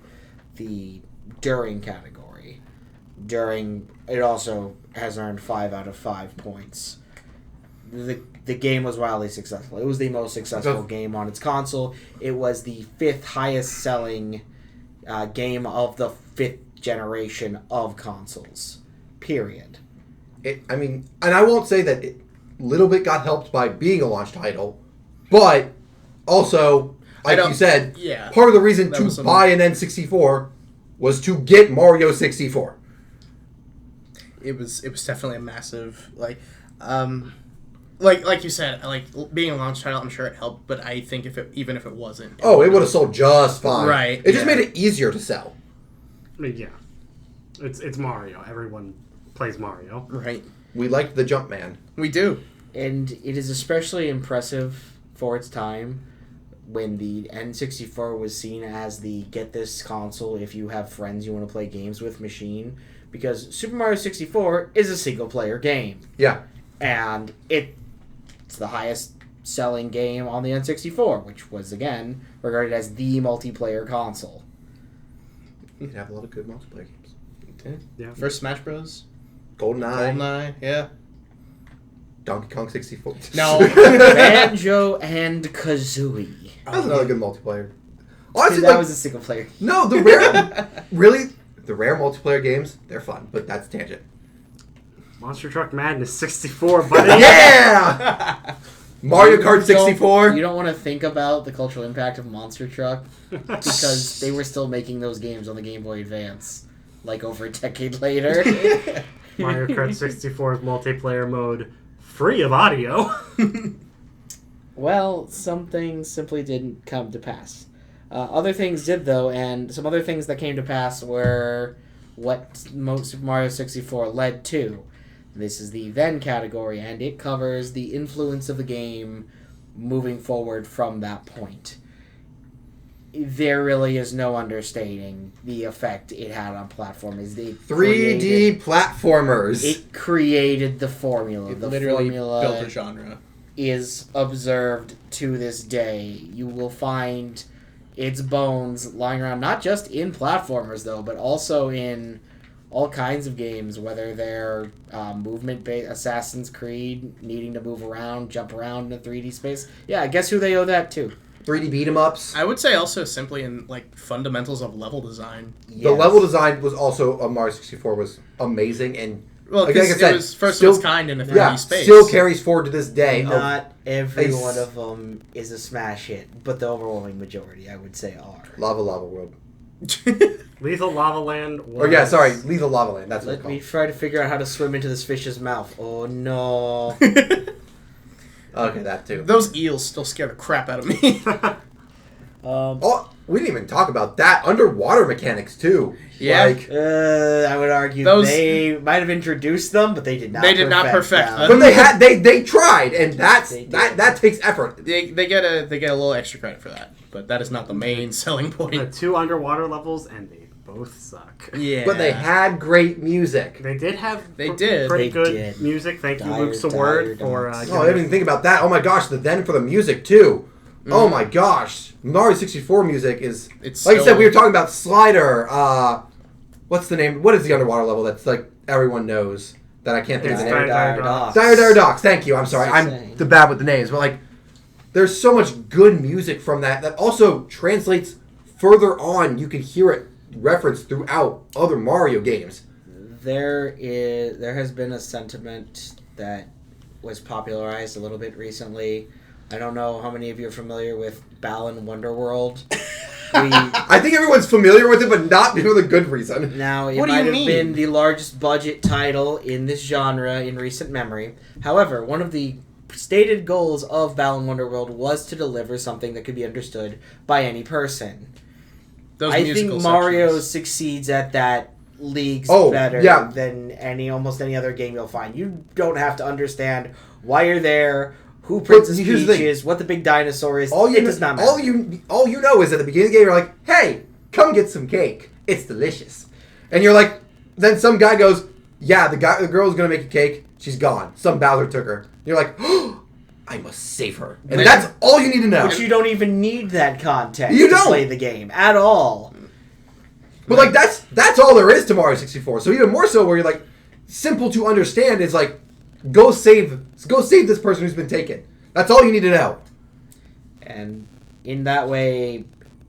the during category. During, it also has earned 5 out of 5 points. The game was wildly successful. It was the most successful game on its console. It was the 5th highest selling game of the 5th generation of consoles. Period. And I won't say that it little bit got helped by being a launch title, but also, like you said, part of the reason to buy an N64 was to get Mario 64. It was definitely a massive like you said, like being a launch title. I'm sure it helped, but I think if it wasn't, it would have sold just fine. Right? It just made it easier to sell. Yeah, it's Mario. Everyone plays Mario. Right. We liked the Jumpman. We do, and it is especially impressive for its time when the N64 was seen as the get this console if you have friends you want to play games with machine, because Super Mario 64 is a single player game. Yeah. And it's the highest selling game on the N64, which was, again, regarded as the multiplayer console. You can have a lot of good multiplayer games. Yeah. First Smash Bros. GoldenEye. Yeah. Donkey Kong 64. No. Banjo and Kazooie. That's another good multiplayer. Honestly, that was a single player. No, the rare multiplayer games, they're fun, but that's a tangent. Monster Truck Madness 64, buddy. Yeah! Mario Kart 64. You don't want to think about the cultural impact of Monster Truck because they were still making those games on the Game Boy Advance, like over a decade later. Mario Kart 64's multiplayer mode, free of audio. Well, some things simply didn't come to pass. Other things did, though, and some other things that came to pass were what Super Mario 64 led to. This is the then category, and it covers the influence of the game moving forward from that point. There really is no understating the effect it had on platformers. 3D platformers. It created the formula. It the literally formula built a genre. Is observed to this day. You will find its bones lying around, not just in platformers, though, but also in all kinds of games, whether they're movement-based, Assassin's Creed, needing to move around, jump around in a 3D space. Yeah, guess who they owe that to? 3D beat-em-ups. I would say also simply in like fundamentals of level design. Yes. The level design was also of Mario 64 was amazing, and well, like I said, it was first of its kind in a 3D space. Still carries forward to this day. Not every one of them is a smash hit, but the overwhelming majority, I would say, are. Lava World. Lethal Lava Land was... Lethal Lava Land. That's what Let it's me called. try to figure out how to swim into this fish's mouth. Oh, no. Okay, that too. Those eels still scare the crap out of me. We didn't even talk about that. Underwater mechanics, too. Yeah. I would argue they might have introduced them, but they did not. They did not perfect them. But they tried, and that takes effort. They get a little extra credit for that, but that is not the main selling point. The 2 underwater levels, and they both suck. Yeah, but they had great music. They did have pretty good music. Thank you, Luke Saward, for. I didn't even think about that. Oh my gosh, for the music too. Mm. Oh my gosh, Mario 64 music is. It's like I said, we were talking about Slider. what's the name? What is the underwater level that's like everyone knows that I can't think of the name? Dire Docks. Dire Docks. Thank you. I'm sorry. I'm insane. the bad with the names, but like, there's so much good music from that also translates further on. You can hear it referenced throughout other Mario games. There has been a sentiment that was popularized a little bit recently. I don't know how many of you are familiar with Balan Wonderworld. I think everyone's familiar with it, but not with a good reason. Now, it What do might you have mean? been the largest budget title in this genre in recent memory. However, one of the stated goals of Balan Wonderworld was to deliver something that could be understood by any person. Those I musical think Mario sections. succeeds at that leagues Oh, better yeah. than almost any other game you'll find. You don't have to understand why you're there, who Princess here's Peach the thing. is, what the big dinosaur is. All you It does not matter. all you know is at the beginning of the game, you're like, "Hey, come get some cake. It's delicious." And you're like, then some guy goes, "Yeah, the girl's gonna make a cake. She's gone. Some Bowser took her." And you're like, "Oh, I must save her." And Then- that's all you need to know. But you don't even need that context You to don't. play the game at all. But like that's all there is to Mario 64. So even more so, where you're like, simple to understand is like, go save this person who's been taken. That's all you need to know. And in that way,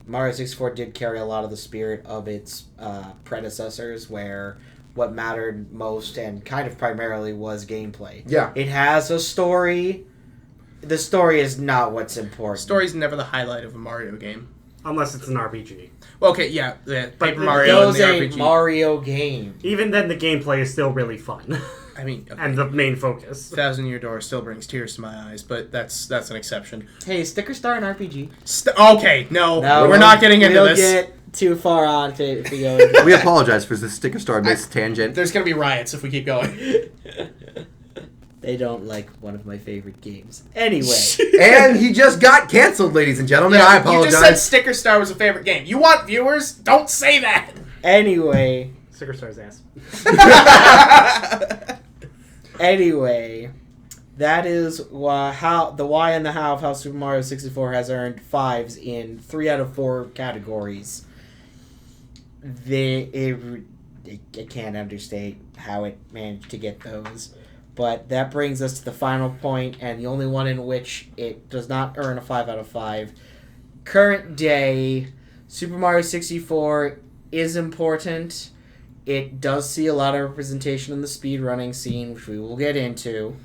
Mario 64 did carry a lot of the spirit of its predecessors, where what mattered most and kind of primarily was gameplay. Yeah. It has a story. The story is not what's important. Story's never the highlight of a Mario game. Unless it's an RPG. Well, okay, yeah, the But Paper it Mario and Those the ain't RPG. Mario game. Even then, the gameplay is still really fun. I mean, okay. And the main focus. Thousand Year Door still brings tears to my eyes, but that's an exception. Hey, Sticker Star and RPG. Okay, no, No, we're not getting into we'll this. get too far on if we go into We apologize for this Sticker Star based tangent. There's gonna be riots if we keep going. They don't like one of my favorite games. Anyway. And he just got canceled, ladies and gentlemen. I You apologize. just said Sticker Star was a favorite game. You want viewers? Don't say that. Anyway. Sticker Star's ass. Anyway. That is the why and the how of how Super Mario 64 has earned 5s in 3 out of 4 categories. I can't understate how it managed to get those. But that brings us to the final point, and the only one in which it does not earn a 5 out of 5. Current day, Super Mario 64 is important. It does see a lot of representation in the speedrunning scene, which we will get into.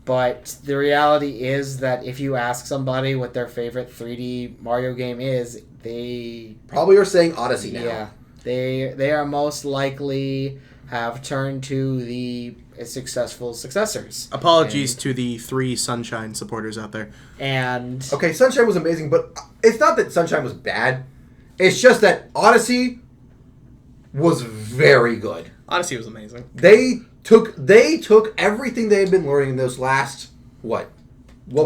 But the reality is that if you ask somebody what their favorite 3D Mario game is, they... Probably are saying Odyssey now. Yeah. They are most likely have turned to the successful successors. Apologies to the 3 Sunshine supporters out there. And Okay, Sunshine was amazing, but it's not that Sunshine was bad. It's just that Odyssey was very good. Odyssey was amazing. They took everything they had been learning in those last what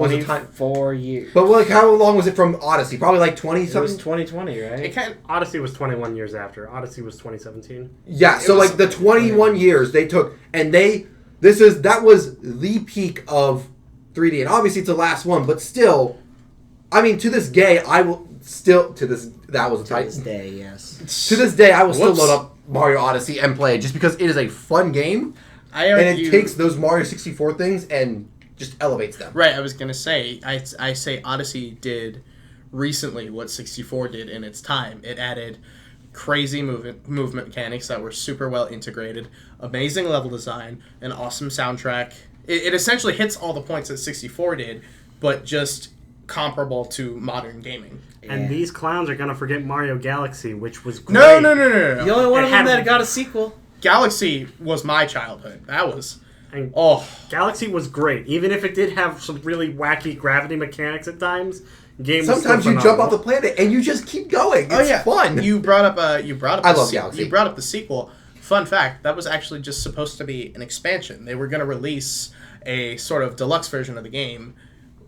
was the time? 4 years. But like, how long was it from Odyssey? Probably like 20 It was something. 2020, right? It kind of, Odyssey was 21 years after. Odyssey was 2017. Yeah, so was- like the 21 years they took, and that was the peak of 3D, and obviously it's the last one, but still, I mean, to this day, I will still that was a To tight. this day, yes. To this day, I will still Whoops. load up Mario Odyssey and play it just because it is a fun game, I and argue, it takes those Mario 64 things and just elevates them. Right, I was gonna say, I say Odyssey did recently what 64 did in its time. It added crazy movement mechanics that were super well integrated, amazing level design, an awesome soundtrack. It essentially hits all the points that 64 did, but just comparable to modern gaming. And Yeah. these clowns are going to forget Mario Galaxy, which was great. No. The only one It of them had- that got a sequel. Galaxy was my childhood. That was And oh. Galaxy was great. Even if it did have some really wacky gravity mechanics at times, game was Sometimes still you jump off phenomenal. the planet and you just keep going. It's fun. You brought up I love Galaxy. You brought up the sequel. Fun fact, that was actually just supposed to be an expansion. They were going to release a sort of deluxe version of the game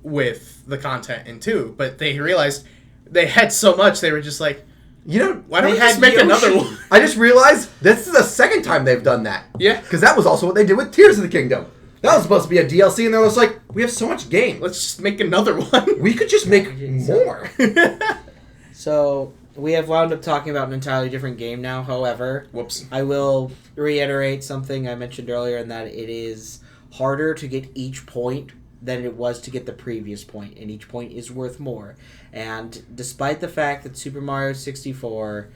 with the content in 2, but they realized they had so much they were just like, You know, why don't They we just had make Yoshi. another one? I just realized this is the second time they've done that. Yeah. Because that was also what they did with Tears of the Kingdom. That was supposed to be a DLC, and they're just like, we have so much game. Let's just make another one. We could just make more. So, we have wound up talking about an entirely different game now. However, Whoops. I will reiterate something I mentioned earlier, in that it is harder to get each point than it was to get the previous point, and each point is worth more. And despite the fact that Super Mario 64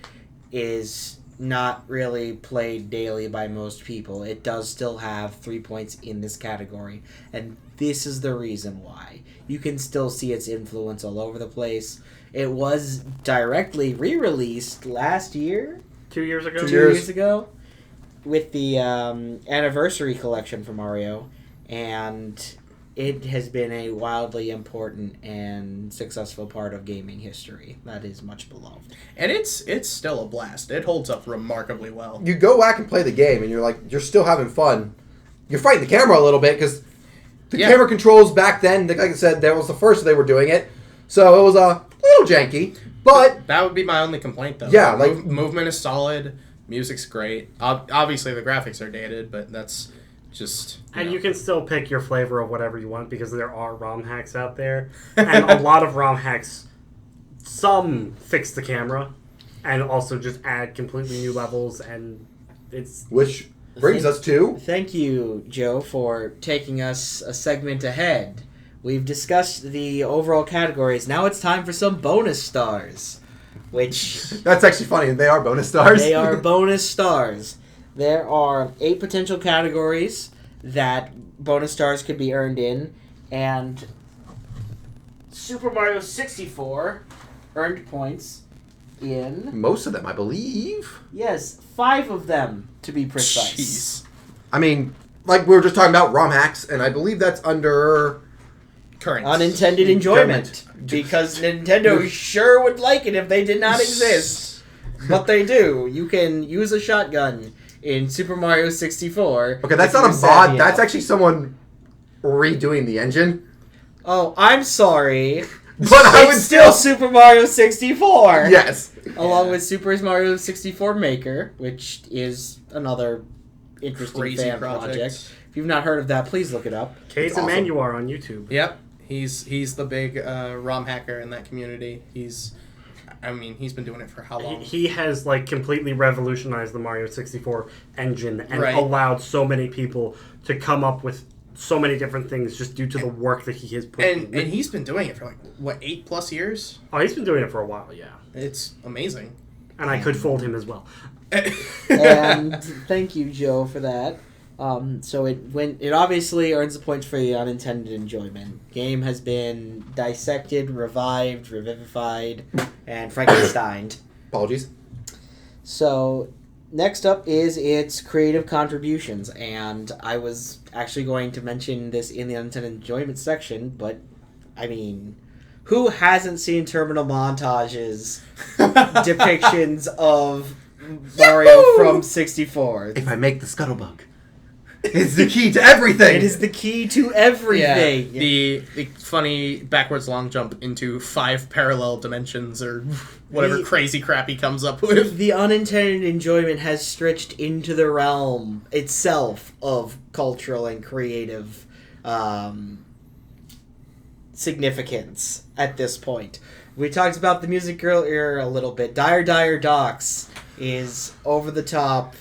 is not really played daily by most people, it does still have 3 points in this category, and this is the reason why. You can still see its influence all over the place. It was directly re-released last year? 2 years ago? 2 years ago, with the anniversary collection for Mario, and it has been a wildly important and successful part of gaming history that is much beloved. And it's still a blast. It holds up remarkably well. You go back and play the game, and you're still having fun. You're fighting the camera a little bit, because the camera controls back then, like I said, that was the first they were doing it. So it was a little janky, but... That would be my only complaint, though. Yeah, like... Movement is solid, music's great. Obviously, the graphics are dated, but that's just... And you can still pick your flavor of whatever you want, because there are ROM hacks out there. And a lot of ROM hacks, some fix the camera, and also just add completely new levels, and it's... Which brings us to... Thank you, Joe, for taking us a segment ahead. We've discussed the overall categories. Now it's time for some bonus stars, which... That's actually funny. They are bonus stars. They are bonus stars. There are 8 potential categories that bonus stars could be earned in, and Super Mario 64 earned points in... Most of them, I believe. Yes, 5 of them, to be precise. Jeez. I mean, like we were just talking about ROM hacks, and I believe that's under... Current. Unintended enjoyment. Because Nintendo sure would like it if they did not exist. But they do. You can use a shotgun in Super Mario 64. Okay, that's not a mod. That's actually someone redoing the engine. Oh, I'm sorry. But I would It's still Super Mario 64. Yes. Along with Super Mario 64 Maker, which is another interesting Crazy fan project. If you've not heard of that, please look it up. Case and awesome. Manuar on YouTube. Yep. He's the big ROM hacker in that community. He's been doing it for how long? He has completely revolutionized the Mario 64 engine and Right. allowed so many people to come up with so many different things just due to the work that he has put in. And he's been doing it for 8+ years? Oh, he's been doing it for a while, yeah. It's amazing. And I could fold him as well. And thank you, Joe, for that. So it obviously earns the points for the unintended enjoyment. Game has been dissected, revived, revivified, and Frankensteined. Apologies. So next up is its creative contributions, and I was actually going to mention this in the unintended enjoyment section, but I mean, who hasn't seen terminal montages, depictions of Mario Yahoo! from 64? If I make the scuttlebug, it's the key to everything. It is the key to everything. Yeah, the funny backwards long jump into 5 parallel dimensions or whatever crazy crap he comes up with. The unintended enjoyment has stretched into the realm itself of cultural and creative significance at this point. We talked about the music earlier a little bit. Dire Dire Docks is over the top.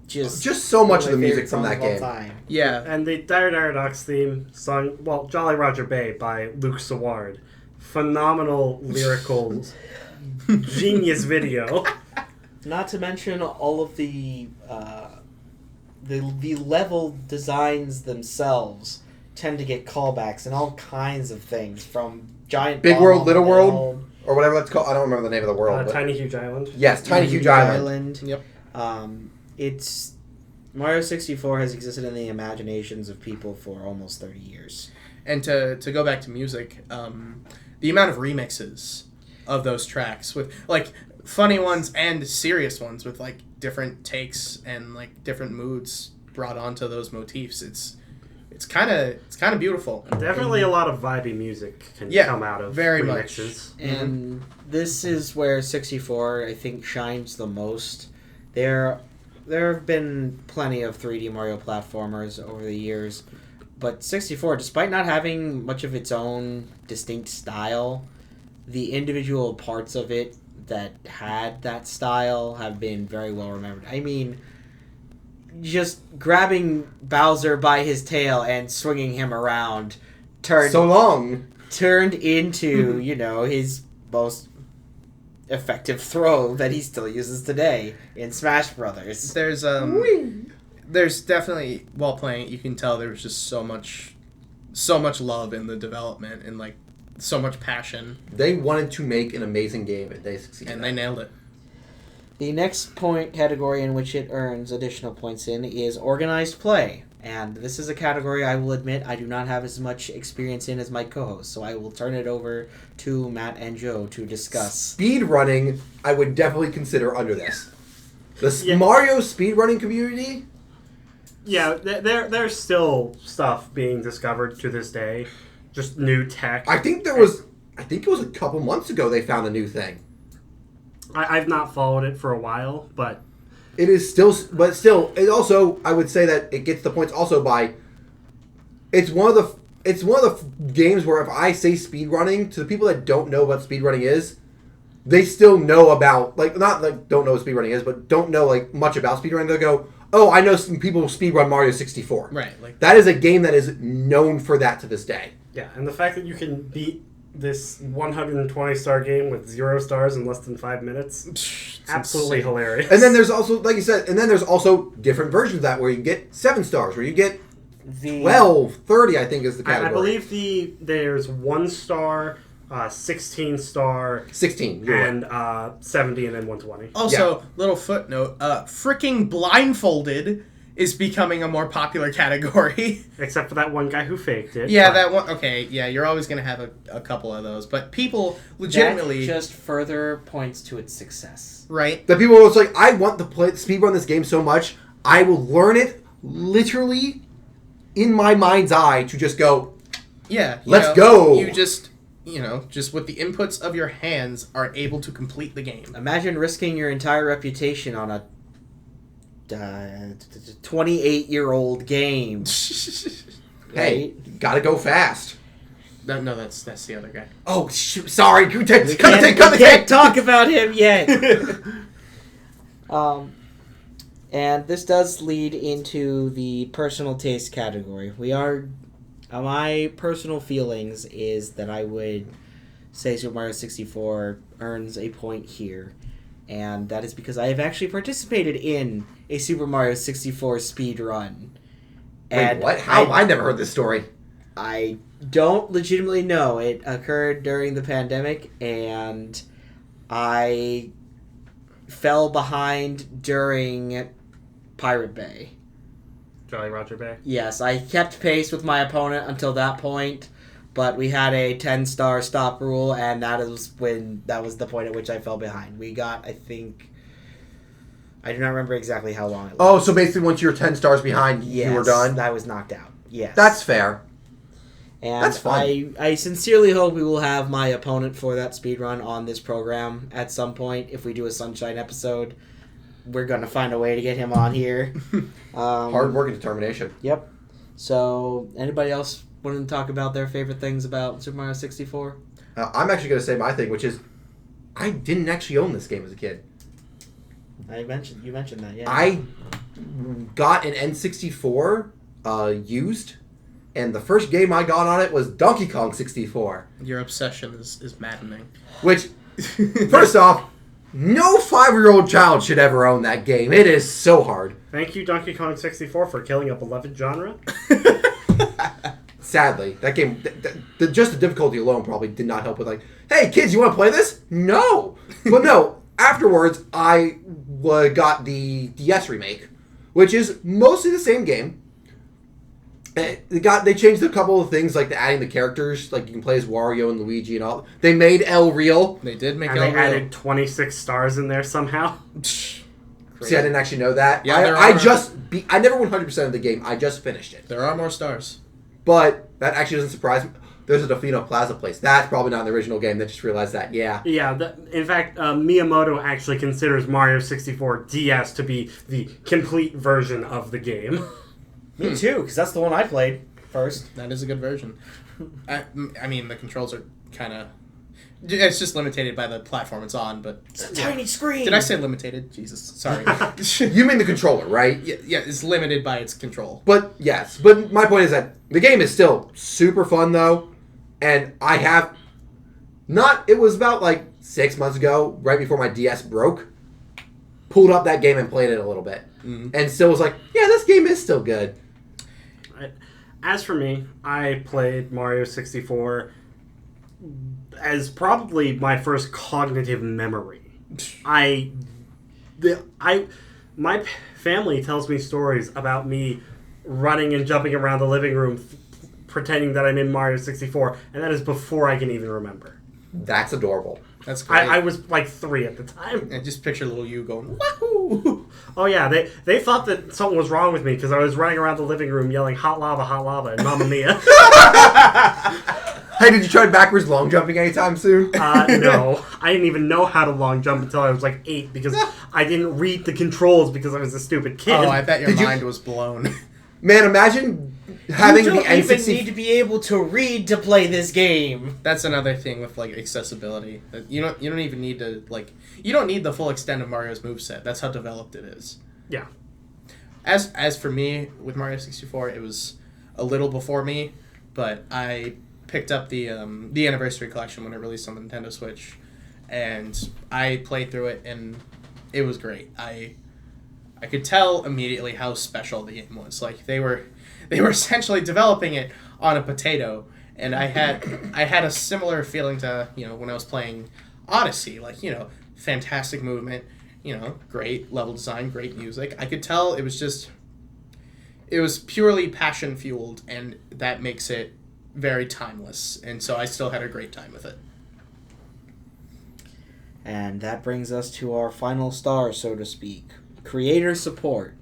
Just so much of the my music favorite from song that of all game. time. Yeah. And the Dire Dire Docks theme sung, Jolly Roger Bay by Luke Saward. Phenomenal lyrical genius video. Not to mention all of the level designs themselves tend to get callbacks and all kinds of things, from giant Big bomb World, on Little the World, hill, or whatever that's called. I don't remember the name of the world. But Tiny Huge Island. yes, Tiny Huge Island. Yep. It's Mario 64 has existed in the imaginations of people for almost 30 years. And to go back to music, the amount of remixes of those tracks with funny ones and serious ones with different takes and different moods brought onto those motifs. It's kind of beautiful. Definitely a lot of vibey music can come out of very remixes. much. And this is where 64, I think, shines the most. There have been plenty of 3D Mario platformers over the years, but 64, despite not having much of its own distinct style, the individual parts of it that had that style have been very well remembered. I mean, just grabbing Bowser by his tail and swinging him around turned into, his most effective throw that he still uses today in Smash Brothers. There's definitely, while playing it, you can tell there was just so much love in the development and like so much passion. They wanted to make an amazing game and they succeeded. And they nailed it. The next point category in which it earns additional points in is organized play. And this is a category I will admit I do not have as much experience in as my co-host, so I will turn it over to Matt and Joe to discuss. Speed running, I would definitely consider under this. The Mario speedrunning community? Yeah, there's still stuff being discovered to this day. Just new tech. I think it was a couple months ago they found a new thing. I've not followed it for a while, but it is still, it also, I would say that it gets the points also by, it's one of the games where if I say speedrunning, to the people that don't know what speedrunning is, they still know about, like, not like don't know what speedrunning is, but don't know like much about speedrunning. They'll go, oh, I know some people who speedrun Mario 64. Right. Like that is a game that is known for that to this day. Yeah, and the fact that you can beat this 120-star game with 0 stars in less than 5 minutes, absolutely hilarious. And then there's also, like you said, there's also different versions of that where you get 7 stars, where you get 12, 30, I think is the category. I believe there's 1 star, 16 star, 16, and 70, and then 120. Also, little footnote: freaking blindfolded is becoming a more popular category. Except for that one guy who faked it. Yeah, that one. Okay, yeah, you're always going to have a couple of those. But people legitimately... That just further points to its success. Right. The people were like, I want to speedrun this game so much, I will learn it literally in my mind's eye to just go, yeah, let's go. You just with the inputs of your hands are able to complete the game. Imagine risking your entire reputation on a 28-year-old game. Hey, gotta go fast. No, that's the other guy. Oh, shoot, sorry. Cut the tape. Can't talk about him yet. And this does lead into the personal taste category. My personal feelings is that I would say Super Mario 64 earns a point here. And that is because I have actually participated in a Super Mario 64 speed run. Wait, what? How? I never heard this story. I don't legitimately know. It occurred during the pandemic, and I fell behind during Pirate Bay. Jolly Roger Bay? Yes, I kept pace with my opponent until that point, but we had a 10-star stop rule, and that was the point at which I fell behind. We got, I do not remember exactly how long it was. Oh, so basically once you're 10 stars behind, yes, you were done? I was knocked out. Yes. That's fair. And that's fun. I sincerely hope we will have my opponent for that speedrun on this program at some point. If we do a Sunshine episode, we're going to find a way to get him on here. Hard work and determination. Yep. So, anybody else want to talk about their favorite things about Super Mario 64? I'm actually going to say my thing, which is I didn't actually own this game as a kid. You mentioned that, yeah. I got an N64 used, and the first game I got on it was Donkey Kong 64. Your obsession is maddening. Which, first off, no 5-year-old child should ever own that game. It is so hard. Thank you, Donkey Kong 64, for killing a beloved genre. Sadly, that game, just the difficulty alone probably did not help with like, hey, kids, you want to play this? No. But no, afterwards, I got the DS remake, which is mostly the same game. They changed a couple of things, like adding the characters, like you can play as Wario and Luigi and all. They made El Real. They did make El Real. And they added 26 stars in there somehow. See, I didn't actually know that. Yeah, I never won 100% of the game. I just finished it. There are more stars. But that actually doesn't surprise me. There's a Delfino Plaza place. That's probably not in the original game. They just realized that, yeah. Yeah, in fact, Miyamoto actually considers Mario 64 DS to be the complete version of the game. Me too, because that's the one I played first. That is a good version. I mean, the controls are kind of... It's just limited by the platform it's on, but... It's a tiny screen! Did I say limited? Jesus, sorry. You mean the controller, right? Yeah, it's limited by its control. But, yes. But my point is that the game is still super fun, though. And I have... It was about, 6 months ago, right before my DS broke. Pulled up that game and played it a little bit. Mm-hmm. And still was like, yeah, this game is still good. As for me, I played Mario 64 as probably my first cognitive memory. My family tells me stories about me running and jumping around the living room pretending that I'm in Mario 64, and that is before I can even remember. That's adorable. That's great. I was 3 at the time. And just picture little you going, wahoo! Oh yeah, they thought that something was wrong with me because I was running around the living room yelling hot lava, and Mamma Mia. Hey, did you try backwards long jumping anytime soon? No. I didn't even know how to long jump until I was 8 because I didn't read the controls because I was a stupid kid. Oh, I bet your mind was blown. Man, imagine having the N64... You don't even need to be able to read to play this game. That's another thing with accessibility. You don't even need to you don't need the full extent of Mario's moveset. That's how developed it is. Yeah. As for me with Mario 64, it was a little before me, but I picked up the Anniversary Collection when it released on the Nintendo Switch, and I played through it, and it was great. I could tell immediately how special the game was. They were essentially developing it on a potato, and I had a similar feeling to when I was playing Odyssey. Fantastic movement, great level design, great music. I could tell it was purely passion fueled, and that makes it very timeless. And so I still had a great time with it. And that brings us to our final star, so to speak. Creator support.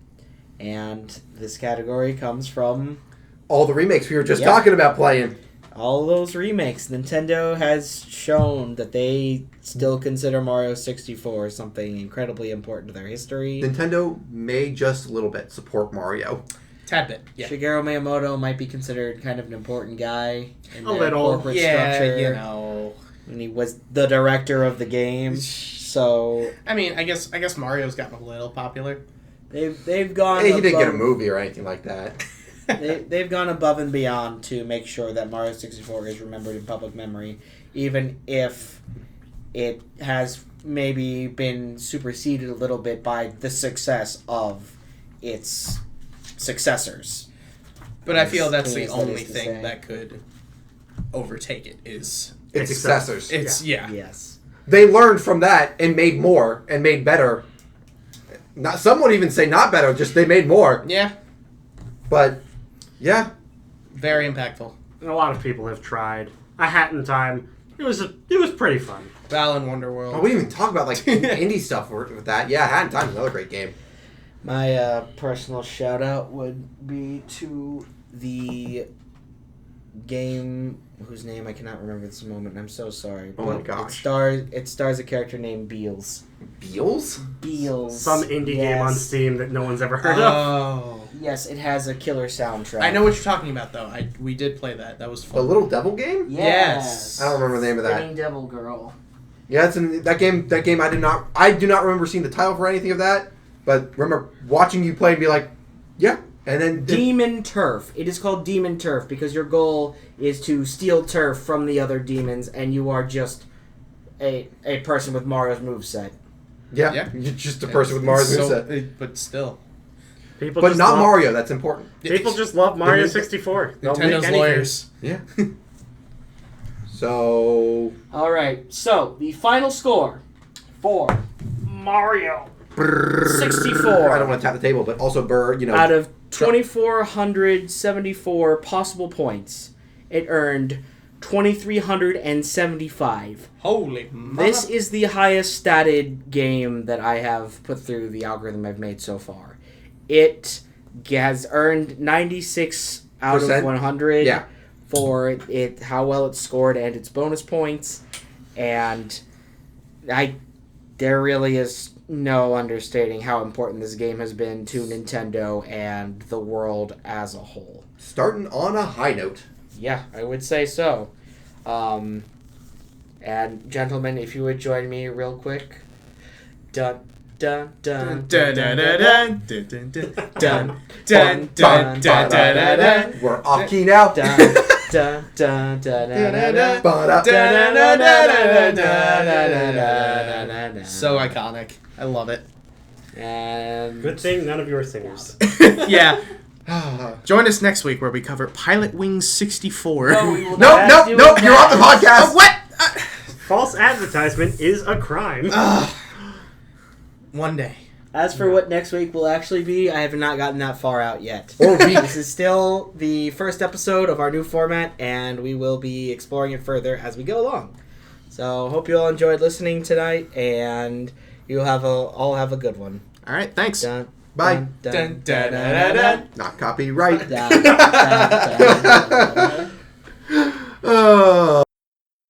And this category comes from... all the remakes we were just talking about playing. All those remakes. Nintendo has shown that they still consider Mario 64 something incredibly important to their history. Nintendo may just a little bit support Mario. Tad bit, yeah. Shigeru Miyamoto might be considered kind of an important guy in their little. corporate structure. And he was the director of the game. So I guess Mario's gotten a little popular. They've gone. Hey, he didn't get a movie or anything like that. They've gone above and beyond to make sure that Mario 64 is remembered in public memory, even if it has maybe been superseded a little bit by the success of its successors. But I feel that's the only thing that could overtake it is its successors. Yes. They learned from that and made more and made better. Some would even say not better, just they made more. Yeah. But, yeah. Very impactful. And a lot of people have tried. A Hat in Time. It was pretty fun. Balan Wonderworld. Oh, we didn't even talk about indie stuff with that. Yeah, Hat in Time is another great game. My personal shout out would be to the game whose name I cannot remember at this moment. I'm so sorry. Oh my gosh. It stars a character named Beals. Beals? Beals. Some indie game on Steam that no one's ever heard of. Oh. Yes, it has a killer soundtrack. I know what you're talking about, though. We did play that. That was fun. A Little Devil game? Yes. I don't remember the name of that. Spinning Devil Girl. Yeah, it's in that game. That game, I do not remember seeing the title for anything of that, but remember watching you play and be like, yeah. And then Demon Turf. It is called Demon Turf because your goal is to steal turf from the other demons, and you are just a person with Mario's moveset. Yeah, you're just a person with Mario's moveset. But still. But not Mario, that's important. People just love Mario 64. Nintendo's lawyers. Yeah. So... Alright, so the final score for Mario 64. I don't want to tap the table, but also out of 2,474 possible points, it earned 2,375. Holy This is the highest statted game that I have put through the algorithm I've made so far. It has earned 96 out of 100 for it how well it scored and its bonus points, and there really is no understating how important this game has been to Nintendo and the world as a whole. Starting on a high note. Yeah, I would say so. And And gentlemen, if you would join me real quick. Dun dun dun Dun, dun dun, dun dun, dun, dun, dun dun, dun, dun, dun, dun. We're off key now. dun dun dun dun dun dun. So iconic. I love it. And Good thing none of your singers. Yeah. Join us next week where we cover Pilot Wings 64. Nope, you're off the podcast. What? False advertisement is a crime. One day. as for what next week will actually be, I have not gotten that far out yet. Or week. This is still the first episode of our new format, and we will be exploring it further as we go along. So hope you all enjoyed listening tonight, and you'll all have a good one. All right, thanks. Dun, Bye. dun, dun, dun, dun, dun, Not copyright. dun, dun, dun, dun, dun. Oh.